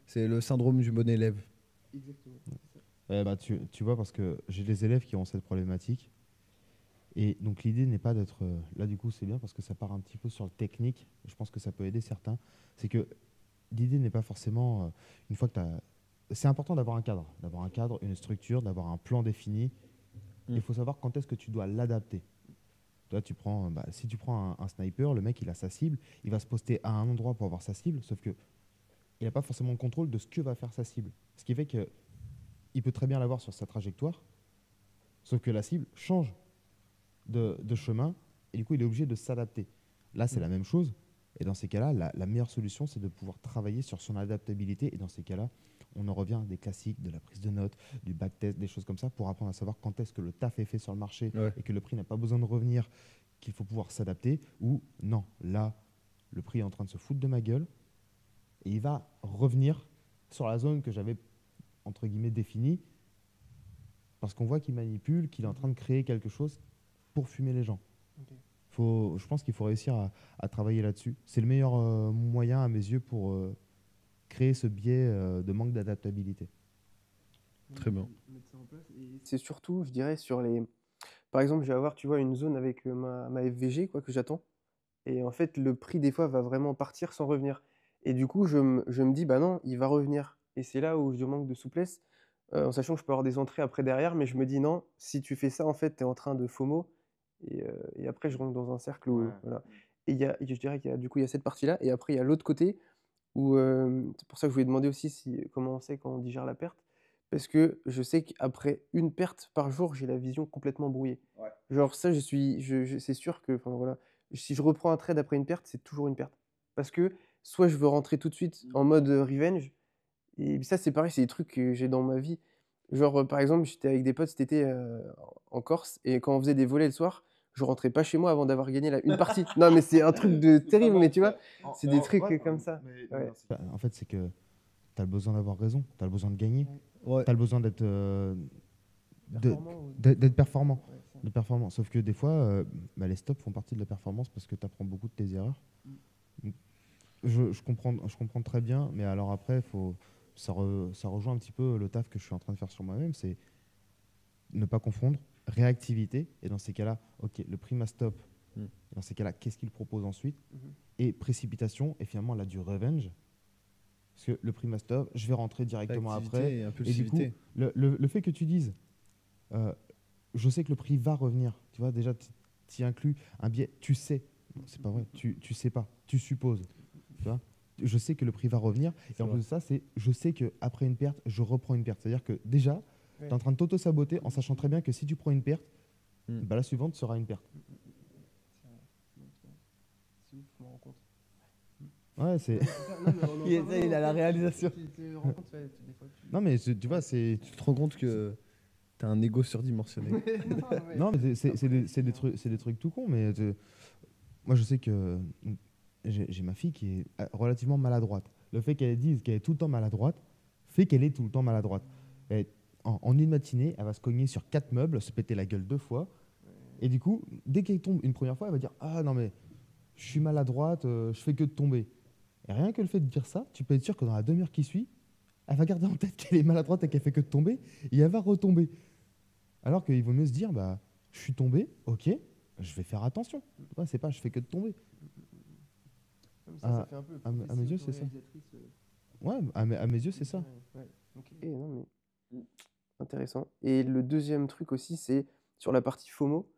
C'est le syndrome du bon élève. Exactement. Ouais, bah, tu vois, parce que j'ai des élèves qui ont cette problématique. Et donc l'idée n'est pas d'être... là, du coup, c'est bien parce que ça part un petit peu sur le technique. Je pense que ça peut aider certains. C'est que l'idée n'est pas forcément... une fois que tu as... C'est important d'avoir un cadre. D'avoir un cadre, une structure, d'avoir un plan défini. Il faut savoir quand est-ce que tu dois l'adapter. Toi, si tu prends un sniper, le mec, il a sa cible. Il va se poster à un endroit pour avoir sa cible. Sauf que il n'a pas forcément le contrôle de ce que va faire sa cible. Ce qui fait qu'il peut très bien l'avoir sur sa trajectoire. Sauf que la cible change de chemin et du coup il est obligé de s'adapter. Là c'est la même chose et dans ces cas-là la meilleure solution c'est de pouvoir travailler sur son adaptabilité et dans ces cas-là on en revient des classiques, de la prise de notes, du backtest, des choses comme ça pour apprendre à savoir quand est-ce que le taf est fait sur le marché et que le prix n'a pas besoin de revenir, qu'il faut pouvoir s'adapter ou non, là le prix est en train de se foutre de ma gueule et il va revenir sur la zone que j'avais entre guillemets définie parce qu'on voit qu'il manipule, qu'il est en train de créer quelque chose pour fumer les gens. Je pense qu'il faut réussir à travailler là-dessus. C'est le meilleur moyen, à mes yeux, pour créer ce biais de manque d'adaptabilité. Très bien. C'est surtout, je dirais, sur les... Par exemple, je vais avoir, tu vois, une zone avec ma FVG, quoi, que j'attends. Et en fait, le prix, des fois, va vraiment partir sans revenir. Et du coup, je me dis, bah non, il va revenir. Et c'est là où je manque de souplesse, en sachant que je peux avoir des entrées après derrière, mais je me dis, non, si tu fais ça, en fait, tu es en train de FOMO. Et après, je rentre dans un cercle où... Voilà. Et je dirais qu'il y a, du coup, il y a cette partie-là. Et après, il y a l'autre côté où... c'est pour ça que je voulais demander aussi comment on sait quand on digère la perte. Parce que je sais qu'après une perte par jour, j'ai la vision complètement brouillée. Genre ça, c'est sûr que, enfin voilà, si je reprends un trade après une perte, c'est toujours une perte. Parce que soit je veux rentrer tout de suite en mode revenge, et ça c'est pareil, c'est des trucs que j'ai dans ma vie. Genre par exemple, j'étais avec des potes cet été en Corse, et quand on faisait des volets le soir, je rentrais pas chez moi avant d'avoir gagné une partie. Non mais c'est un truc de terrible, mais tu vois, c'est des trucs comme ça. Ouais. En fait, c'est que tu as le besoin d'avoir raison, tu as le besoin de gagner, Ouais. tu as le besoin d'être performant. De performance. Sauf que des fois, les stops font partie de la performance parce que tu apprends beaucoup de tes erreurs. Donc, je comprends très bien, mais alors après, ça rejoint un petit peu le taf que je suis en train de faire sur moi-même, c'est ne pas confondre réactivité, et dans ces cas-là, ok, le prix m'a stop, dans ces cas-là, qu'est-ce qu'il propose ensuite, et précipitation, et finalement là du revenge, parce que le prix m'a stop, je vais rentrer directement après, et du coup, le fait que tu dises, je sais que le prix va revenir, tu vois, déjà, tu y inclus un biais, tu sais, c'est pas vrai, tu sais pas, tu supposes. Tu vois, je sais que le prix va revenir. Et en plus de ça, je sais qu'après une perte, je reprends une perte. C'est-à-dire que déjà, tu es en train de t'auto-saboter en sachant très bien que si tu prends une perte, bah, la suivante sera une perte. C'est ouf, je me rends compte. Ouais, c'est. Il a la réalisation. Non, mais tu vois, tu te rends compte que tu as un ego surdimensionné. Non, mais c'est des trucs tout cons. Mais moi, je sais que. J'ai ma fille qui est relativement maladroite. Le fait qu'elle dise qu'elle est tout le temps maladroite fait qu'elle est tout le temps maladroite. En une matinée, elle va se cogner sur 4 meubles, se péter la gueule 2 fois. Et du coup, dès qu'elle tombe une première fois, elle va dire « Ah non mais, je suis maladroite, je fais que de tomber. » Et rien que le fait de dire ça, tu peux être sûr que dans la demi-heure qui suit, elle va garder en tête qu'elle est maladroite et qu'elle fait que de tomber, et elle va retomber. Alors qu'il vaut mieux se dire « Bah, je suis tombé, ok, je vais faire attention. » C'est pas « je fais que de tomber ». Ça fait un peu à mes yeux, c'est ça. Ouais, à mes yeux, c'est ça. Non, mais... Intéressant. Et le deuxième truc aussi, c'est sur la partie FOMO.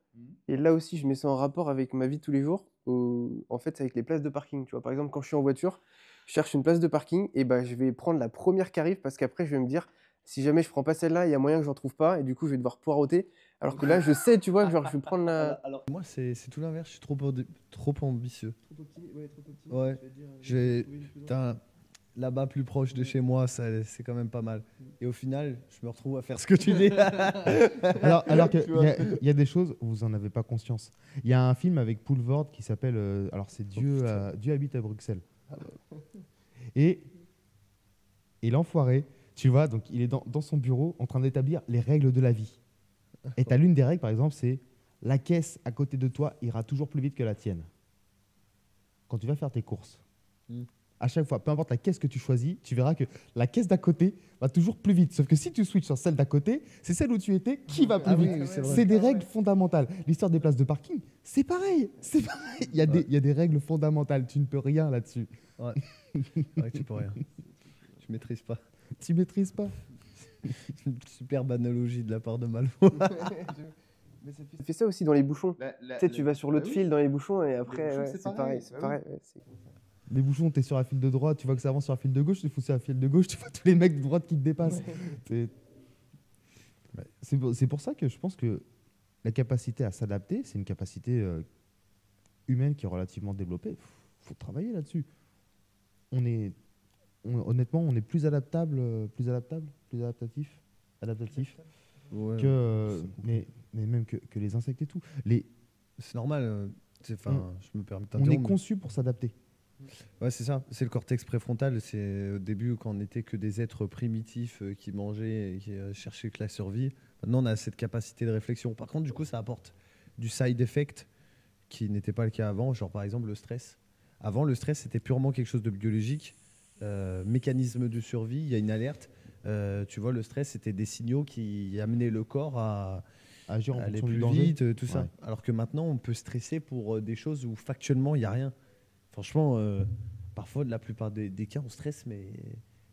Et là aussi, je mets ça en rapport avec ma vie de tous les jours. En fait, c'est avec les places de parking. Tu vois, par exemple, quand je suis en voiture, je cherche une place de parking et bah, je vais prendre la première qui arrive parce qu'après, je vais me dire, si jamais je prends pas celle-là, il y a moyen que j'en trouve pas et du coup, je vais devoir poireauter. Alors que là, je sais, tu vois, genre, je vais prendre la... Alors moi, c'est tout l'inverse. Je suis trop ambitieux. Trop optimiste. Ouais, trop optimiste. Ouais. Là-bas, plus proche de chez moi, c'est quand même pas mal. Et au final, je me retrouve à faire ce que tu dis. alors qu'il y a des choses où vous n'en avez pas conscience. Il y a un film avec Poulvord qui s'appelle alors c'est Dieu habite à Bruxelles. Et l'enfoiré, tu vois, donc il est dans son bureau en train d'établir les règles de la vie. Et tu as l'une des règles, par exemple, c'est la caisse à côté de toi ira toujours plus vite que la tienne. Quand tu vas faire tes courses, à chaque fois, peu importe la caisse que tu choisis, tu verras que la caisse d'à côté va toujours plus vite. Sauf que si tu switches sur celle d'à côté, c'est celle où tu étais qui va plus Ah oui, vite. oui, c'est vrai. C'est des règles fondamentales. L'histoire des places de parking, c'est pareil. C'est pareil. Il y a des règles fondamentales. Tu ne peux rien là-dessus. Ouais. Ouais, tu peux rien. Tu maîtrises pas. Tu maîtrises pas. Une superbe analogie de la part de Malvo. Ça fait ça aussi dans les bouchons. Tu sais, tu vas sur l'autre fil dans les bouchons et après, bouchons, ouais, c'est c'est pareil. pareil. C'est Bah pareil. Ouais, c'est- Les bouchons, tu es sur la file de droite, tu vois que ça avance sur la file de gauche, tu fous sur la file de gauche, tu vois tous les mecs de droite qui te dépassent. C'est- C'est pour ça que je pense que la capacité à s'adapter, c'est une capacité humaine qui est relativement développée. Faut travailler là-dessus. Honnêtement, on est plus adaptable, plus adaptatif Ouais, mais même que les insectes et tout. c'est normal. Je me permets de On est t'interrompre. conçu pour s'adapter. Ouais, c'est ça. C'est le cortex préfrontal. C'est au début quand on n'était que des êtres primitifs qui mangeaient et qui cherchaient que la survie. Maintenant, on a cette capacité de réflexion. Par contre, du coup, ça apporte du side effect qui n'était pas le cas avant. Genre, par exemple, le stress. Avant, le stress, c'était purement quelque chose de biologique. Mécanisme de survie, il y a une alerte. Tu vois, le stress, c'était des signaux qui amenaient le corps à Agir en aller fonction du plus danger. vite, tout ça. Ouais. Alors que maintenant, on peut stresser pour des choses où factuellement, il n'y a rien. Franchement, parfois, la plupart des cas, on stresse, mais il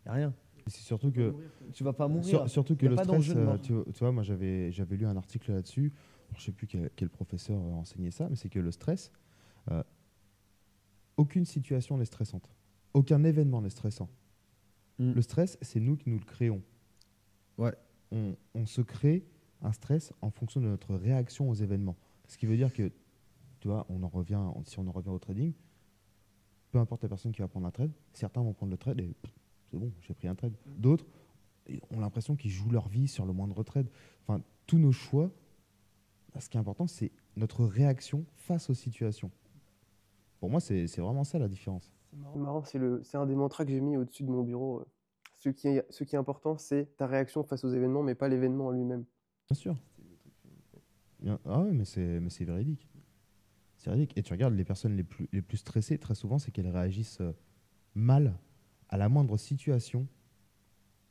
n'y a rien. C'est surtout que Tu vas pas mourir. Surtout que Y a le pas stress, d'enjeu de mort. tu vois, moi j'avais lu un article là-dessus. Alors, je sais plus quel professeur a enseigné ça, mais c'est que le stress, aucune situation n'est stressante, aucun événement n'est stressant. Le stress, c'est nous qui nous le créons. Ouais. On se crée un stress en fonction de notre réaction aux événements. Ce qui veut dire que, tu vois, si on en revient au trading, peu importe la personne qui va prendre un trade, certains vont prendre le trade et c'est bon, j'ai pris un trade. D'autres ont l'impression qu'ils jouent leur vie sur le moindre trade. Enfin, tous nos choix, ce qui est important, c'est notre réaction face aux situations. Pour moi, c'est vraiment ça la différence. C'est marrant, c'est un des mantras que j'ai mis au-dessus de mon bureau. Ce qui est important, c'est ta réaction face aux événements, mais pas l'événement en lui-même. Bien sûr. Ah ouais, mais c'est véridique. C'est véridique. Et tu regardes les personnes les plus stressées, très souvent, c'est qu'elles réagissent mal à la moindre situation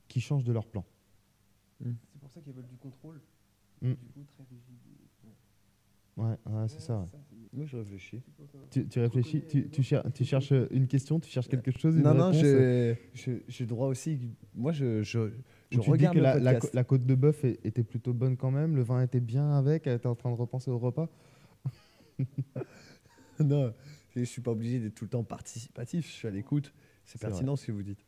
qui change de leur plan. C'est pour ça qu'elles veulent du contrôle. Mm. Du coup, très rigide. Ouais, c'est ça. Moi, je réfléchis. Tu réfléchis, tu cherches une question, tu cherches quelque chose, une Non, réponse. j'ai droit aussi. Moi, je Ou tu te dis regarde que le podcast. la côte de bœuf était plutôt bonne quand même, le vin était bien avec, elle était en train de repenser au repas. Non, je suis pas obligé d'être tout le temps participatif. Je suis à l'écoute. C'est C'est pertinent ce que vous dites.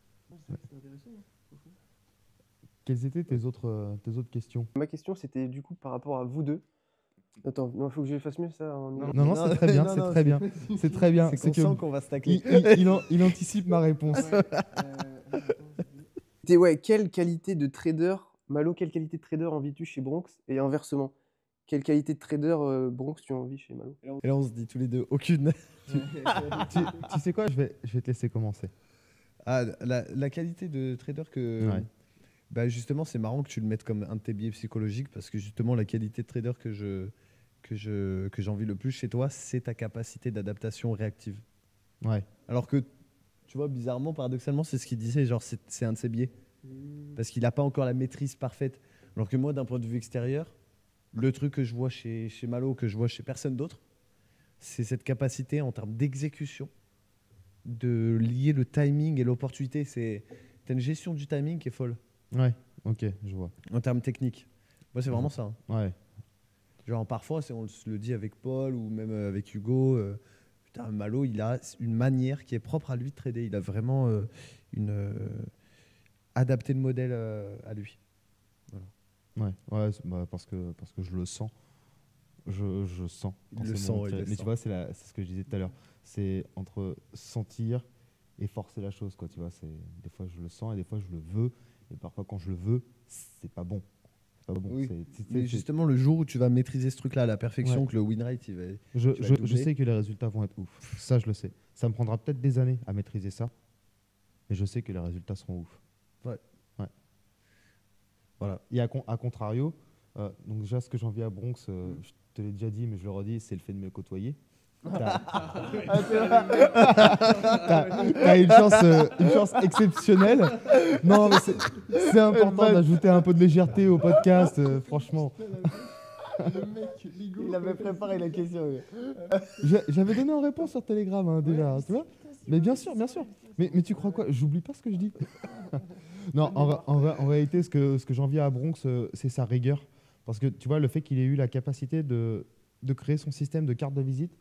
Quelles étaient tes autres questions? Ma question, c'était du coup par rapport à vous deux. Attends, il faut que je fasse mieux ça en Non, c'est très bien, non, c'est non, très bien. C'est très bien. C'est C'est qu'on que sent qu'on va se tacler. il anticipe ma réponse. Quelle qualité de trader, Malo, quelle qualité de trader envies-tu chez Bronx? Et inversement, quelle qualité de trader Bronx tu envies chez Malo? Et là, on se dit tous les deux, aucune. Tu sais quoi, je vais te laisser commencer. Ah, la qualité de trader que. Ouais. Bah justement, c'est marrant que tu le mettes comme un de tes biais psychologiques parce que justement, la qualité de trader que j'envie le plus chez toi, c'est ta capacité d'adaptation réactive. Ouais. Alors que, tu vois, bizarrement, paradoxalement, c'est ce qu'il disait, genre c'est un de ses biais. Parce qu'il n'a pas encore la maîtrise parfaite. Alors que moi, d'un point de vue extérieur, le truc que je vois chez Malo, que je vois chez personne d'autre, c'est cette capacité en termes d'exécution de lier le timing et l'opportunité. T'as une gestion du timing qui est folle Ouais, ok, je vois. en termes techniques. Moi, c'est vraiment ça. Hein. Ouais. Genre, parfois, on le dit avec Paul ou même avec Hugo. Putain, Malo, il a une manière qui est propre à lui de trader. Il a vraiment adapté le modèle à lui. Ouais, parce que je le sens. Je sens. quand Il le c'est mon sent, moment de il le tirer. Mais sent. tu vois, c'est ce que je disais tout à l'heure. C'est entre sentir et forcer la chose, quoi. Tu vois, des fois je le sens et des fois je le veux. Et parfois, quand je le veux, c'est pas bon. C'est pas bon. Oui. C'est- Mais justement, le jour où tu vas maîtriser ce truc-là à la perfection, Ouais. que le win rate, il va. Je, tu vas je- doubler. je sais que les résultats vont être ouf. Ça, je le sais. Ça me prendra peut-être des années à maîtriser ça. Mais je sais que les résultats seront ouf. Ouais. Ouais. Voilà. Et à contrario, Donc déjà, ce que j'envie à Bronx, je te l'ai déjà dit, mais je le redis, c'est le fait de me côtoyer. T'as t'as une chance exceptionnelle. Non, mais c'est important d'ajouter un peu de légèreté au podcast, franchement. Il avait préparé la question. J'avais donné en réponse sur Telegram hein, déjà, tu vois. Mais bien sûr, bien sûr. Mais tu crois quoi? J'oublie pas ce que je dis. Non, en réalité, ce que j'envie à Bronx, c'est sa rigueur. Parce que tu vois, le fait qu'il ait eu la capacité de créer son système de carte de visite,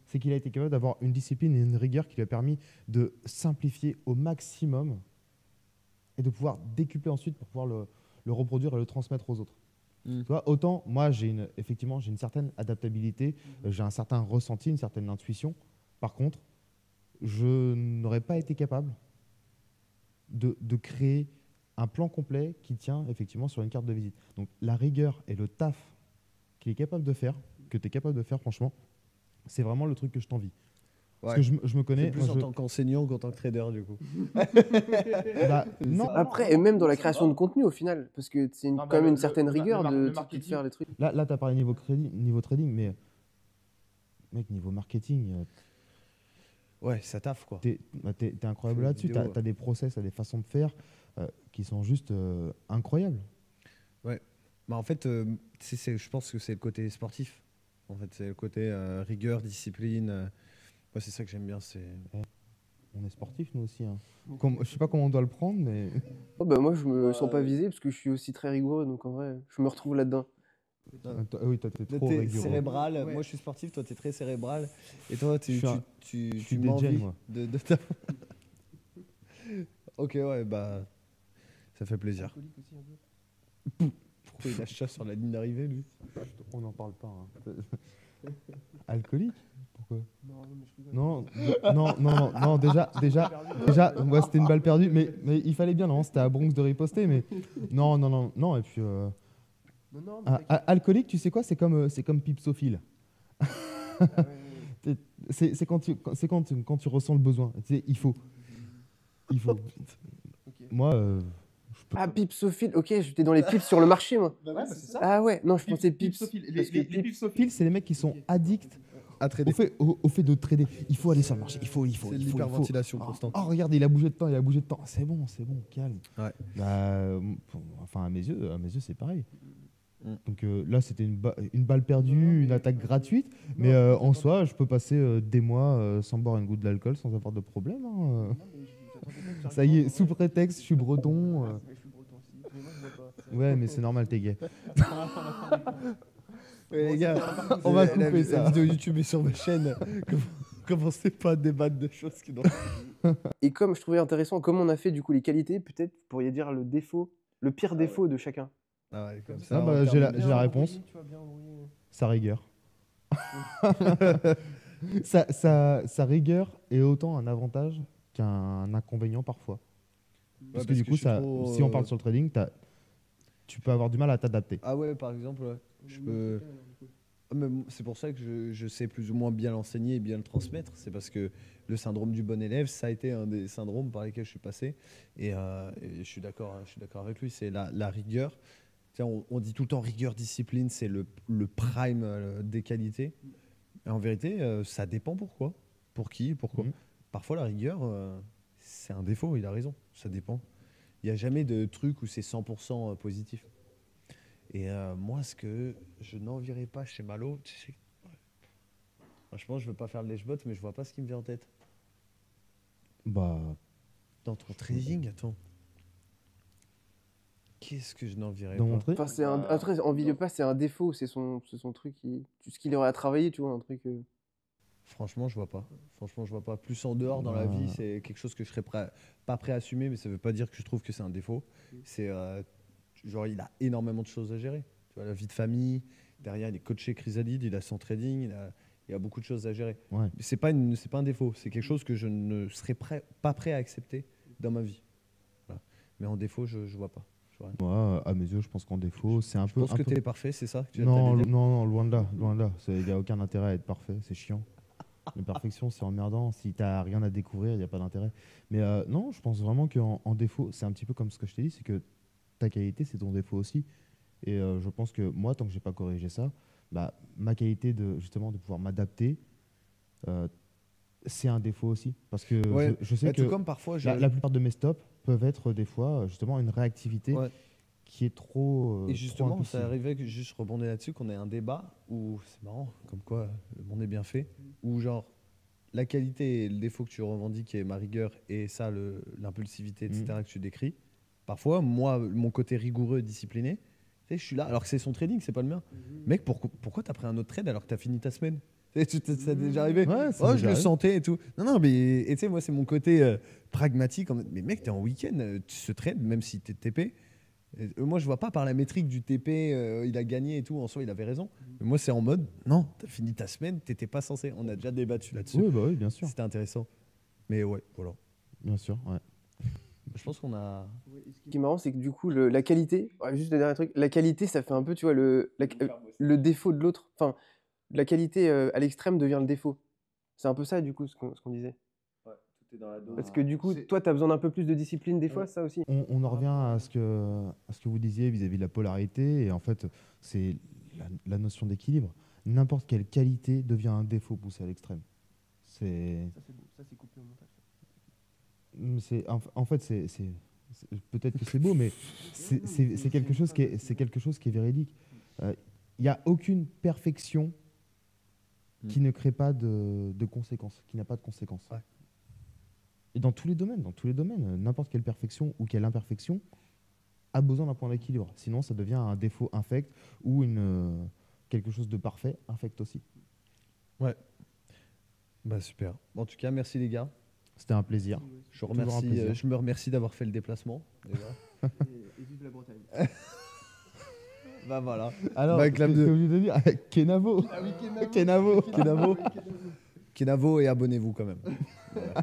c'est qu'il a été capable d'avoir une discipline et une rigueur qui lui a permis de simplifier au maximum et de pouvoir décupler ensuite pour pouvoir le reproduire et le transmettre aux autres. Tu vois, autant moi, effectivement, j'ai une certaine adaptabilité, j'ai un certain ressenti, une certaine intuition. Par contre, je n'aurais pas été capable de créer un plan complet qui tient effectivement sur une carte de visite. Donc la rigueur et le taf qu'il est capable de faire, que tu es capable de faire, franchement, c'est vraiment le truc que je t'envie. Parce que je me connais. C'est plus en tant qu'enseignant qu'en tant que trader, du coup. Non. Après, et même dans la création de contenu au final, parce que c'est quand même une certaine rigueur de faire les trucs. Là tu as parlé niveau trading, mais mec, niveau marketing, Ouais, ça taffe, quoi. t'es incroyable là-dessus. Tu as des process, tu as des façons de faire qui sont juste incroyables. Ouais. Bah, en fait, je pense que c'est le côté sportif. En fait, c'est le côté rigueur, discipline. Moi, c'est ça que j'aime bien. On est sportif, nous aussi. Hein. Je sais pas comment on doit le prendre, mais. Oh, bah, moi, je me sens pas visé parce que je suis aussi très rigoureux, donc en vrai, je me retrouve là-dedans. Oui, toi, t'es trop T'es rigoureux. cérébral. Ouais. Moi, je suis sportif. Toi, t'es très cérébral. Et toi, tu suis m'envies DJ, moi. de ta... Ok, ouais, bah, ça fait plaisir. Pourquoi il lâche ça sur la ligne d'arrivée, lui? On n'en parle pas. Hein. Alcoolique? Pourquoi? Non, déjà, ouais, c'était une balle perdue, mais il fallait bien, non, c'était à Bronx de riposter, mais non, et puis alcoolique, tu sais quoi, c'est comme pipsophile. C'est quand tu ressens le besoin, tu sais, il faut. Moi, Ah, pipsophile, ok, j'étais dans les pips sur le marché, moi. Bah ouais, bah c'est ça. Ah ouais, non, je pensais pips. Pipsophile. parce que Les pips- pipsophiles, c'est les mecs qui sont addicts À trader. au fait de trader. Il faut aller sur le marché, il faut. C'est l'hyperventilation constante. Oh, regarde, il a bougé de temps. C'est bon, calme. Ouais. Enfin, à mes yeux, c'est pareil. Mm. Donc là, c'était une balle perdue, une attaque gratuite. Mais en soi, je peux passer des mois sans boire une goutte d'alcool sans avoir de problème. Hein. Ça y est, sous prétexte, je suis breton. Ouais, mais c'est normal, t'es gay. Ouais, les gars, On va couper ça. La vidéo YouTube est sur ma chaîne. Commencez pas à débattre de choses qui n'ont Et comme je trouvais intéressant, comme on a fait du coup les qualités, peut-être vous pourriez dire le défaut, le pire défaut de chacun. Ah ouais, comme Ah ça. bah, on j'ai termine. la réponse. Sa rigueur. Sa rigueur est autant un avantage qu'un inconvénient parfois. Parce que du coup, si on parle sur le trading, tu peux avoir du mal à t'adapter. Ah ouais, par exemple, ouais. Je peux... Mais c'est pour ça que je sais plus ou moins bien l'enseigner et bien le transmettre. C'est parce que le syndrome du bon élève, ça a été un des syndromes par lesquels je suis passé. Et je suis d'accord avec lui. C'est la rigueur. Tiens, on dit tout le temps rigueur, discipline, c'est le prime des qualités. Et en vérité, ça dépend pourquoi. Pour qui, pourquoi. Parfois, la rigueur, c'est un défaut, il a raison. Ça dépend. Il n'y a jamais de truc où c'est 100% positif. Et moi, ce que je n'envierais pas chez Malo, tu sais, franchement, je ne veux pas faire le lèche-botte, mais je vois pas ce qui me vient en tête. Bah, Dans ton trading, attends. Qu'est-ce que je n'envierais dans pas mon truc, Enfin, c'est un truc, envieux pas, c'est un défaut, c'est son truc, ce qu'il aurait à travailler, tu vois, un truc. Franchement, je vois pas. Plus en dehors dans la vie, c'est quelque chose que je serais pas prêt à assumer, mais ça veut pas dire que je trouve que c'est un défaut. C'est genre, il a énormément de choses à gérer. Tu vois, la vie de famille, derrière, il est coaché Chrysalide, il a son trading, il a beaucoup de choses à gérer. ouais. Mais c'est pas un défaut, c'est quelque chose que je ne serais pas prêt à accepter dans ma vie. Voilà. Mais en défaut, je vois pas. Moi, à mes yeux, je pense qu'en défaut, c'est un Je peu. pense que peu- tu es parfait, c'est ça que tu Non, t'allais dire non, loin de là. Il n'y a aucun intérêt à être parfait, c'est chiant. La perfection, c'est emmerdant. Si tu n'as rien à découvrir, il n'y a pas d'intérêt. Mais non, je pense vraiment qu'en défaut, c'est un petit peu comme ce que je t'ai dit, c'est que ta qualité, c'est ton défaut aussi. Et je pense que moi, tant que j'ai pas corrigé ça, bah, ma qualité justement de pouvoir m'adapter, euh, c'est un défaut aussi. Parce que Ouais. je sais Tout que comme parfois, la plupart de mes stops peuvent être des fois justement une réactivité Ouais. qui est trop. Et trop justement, ça impulsive. arrivait que juste rebondir là-dessus, qu'on ait un débat où c'est marrant, comme quoi le monde est bien fait, où genre la qualité et le défaut que tu revendiques est ma rigueur et ça, l'impulsivité, etc., que tu décris. Parfois, moi, mon côté rigoureux, discipliné, tu sais, je suis là, alors que c'est son trading, c'est pas le mien. Mec, pourquoi t'as pris un autre trade alors que t'as fini ta semaine? Tu sais, ça t'est déjà arrivé? Ouais, ça Oh, m'est je déjà le arrivé. sentais et tout. Non, mais et tu sais, moi, c'est mon côté pragmatique. Mais mec, t'es en week-end, tu se trades, même si t'es TP. Moi, je vois pas par la métrique du TP, il a gagné et tout. En soi, il avait raison. Mais moi, c'est en mode, non, t'as fini ta semaine, t'étais pas censé. On a déjà débattu là-dessus. Oui, bah oui, bien sûr. C'était intéressant. Mais ouais, voilà. Bien sûr, ouais. Je pense qu'on a. Ce qui est marrant, c'est que du coup, la qualité, ouais, juste le dernier truc, la qualité, ça fait un peu, tu vois, le défaut de l'autre. Enfin, la qualité à l'extrême devient le défaut. C'est un peu ça, du coup, ce qu'on disait. Ouais, tout est dans la dose. Parce que du coup, toi, tu as besoin d'un peu plus de discipline des fois, ça aussi. On en revient à ce que vous disiez vis-à-vis de la polarité. Et en fait, c'est la notion d'équilibre. N'importe quelle qualité devient un défaut poussé à l'extrême. C'est. Ça, c'est beau. Ça, c'est coupé au montage. En fait, peut-être que c'est beau, mais c'est quelque chose qui est véridique. Il n'y a aucune perfection qui ne crée pas de conséquences, qui n'a pas de conséquences. Ouais. Et dans tous les domaines, n'importe quelle perfection ou quelle imperfection a besoin d'un point d'équilibre. Sinon, ça devient un défaut infect ou quelque chose de parfait infect aussi. Bah super. En tout cas, merci les gars. C'était un plaisir. Je Toujours un remercie, plaisir. je me remercie d'avoir fait le déplacement. déjà. Et vive la Bretagne. Bah voilà. Alors, Bah, clap t'es de- obligé de dire Kenavo. Ah oui, Kenavo. Kenavo. Kenavo et abonnez-vous quand même. Voilà.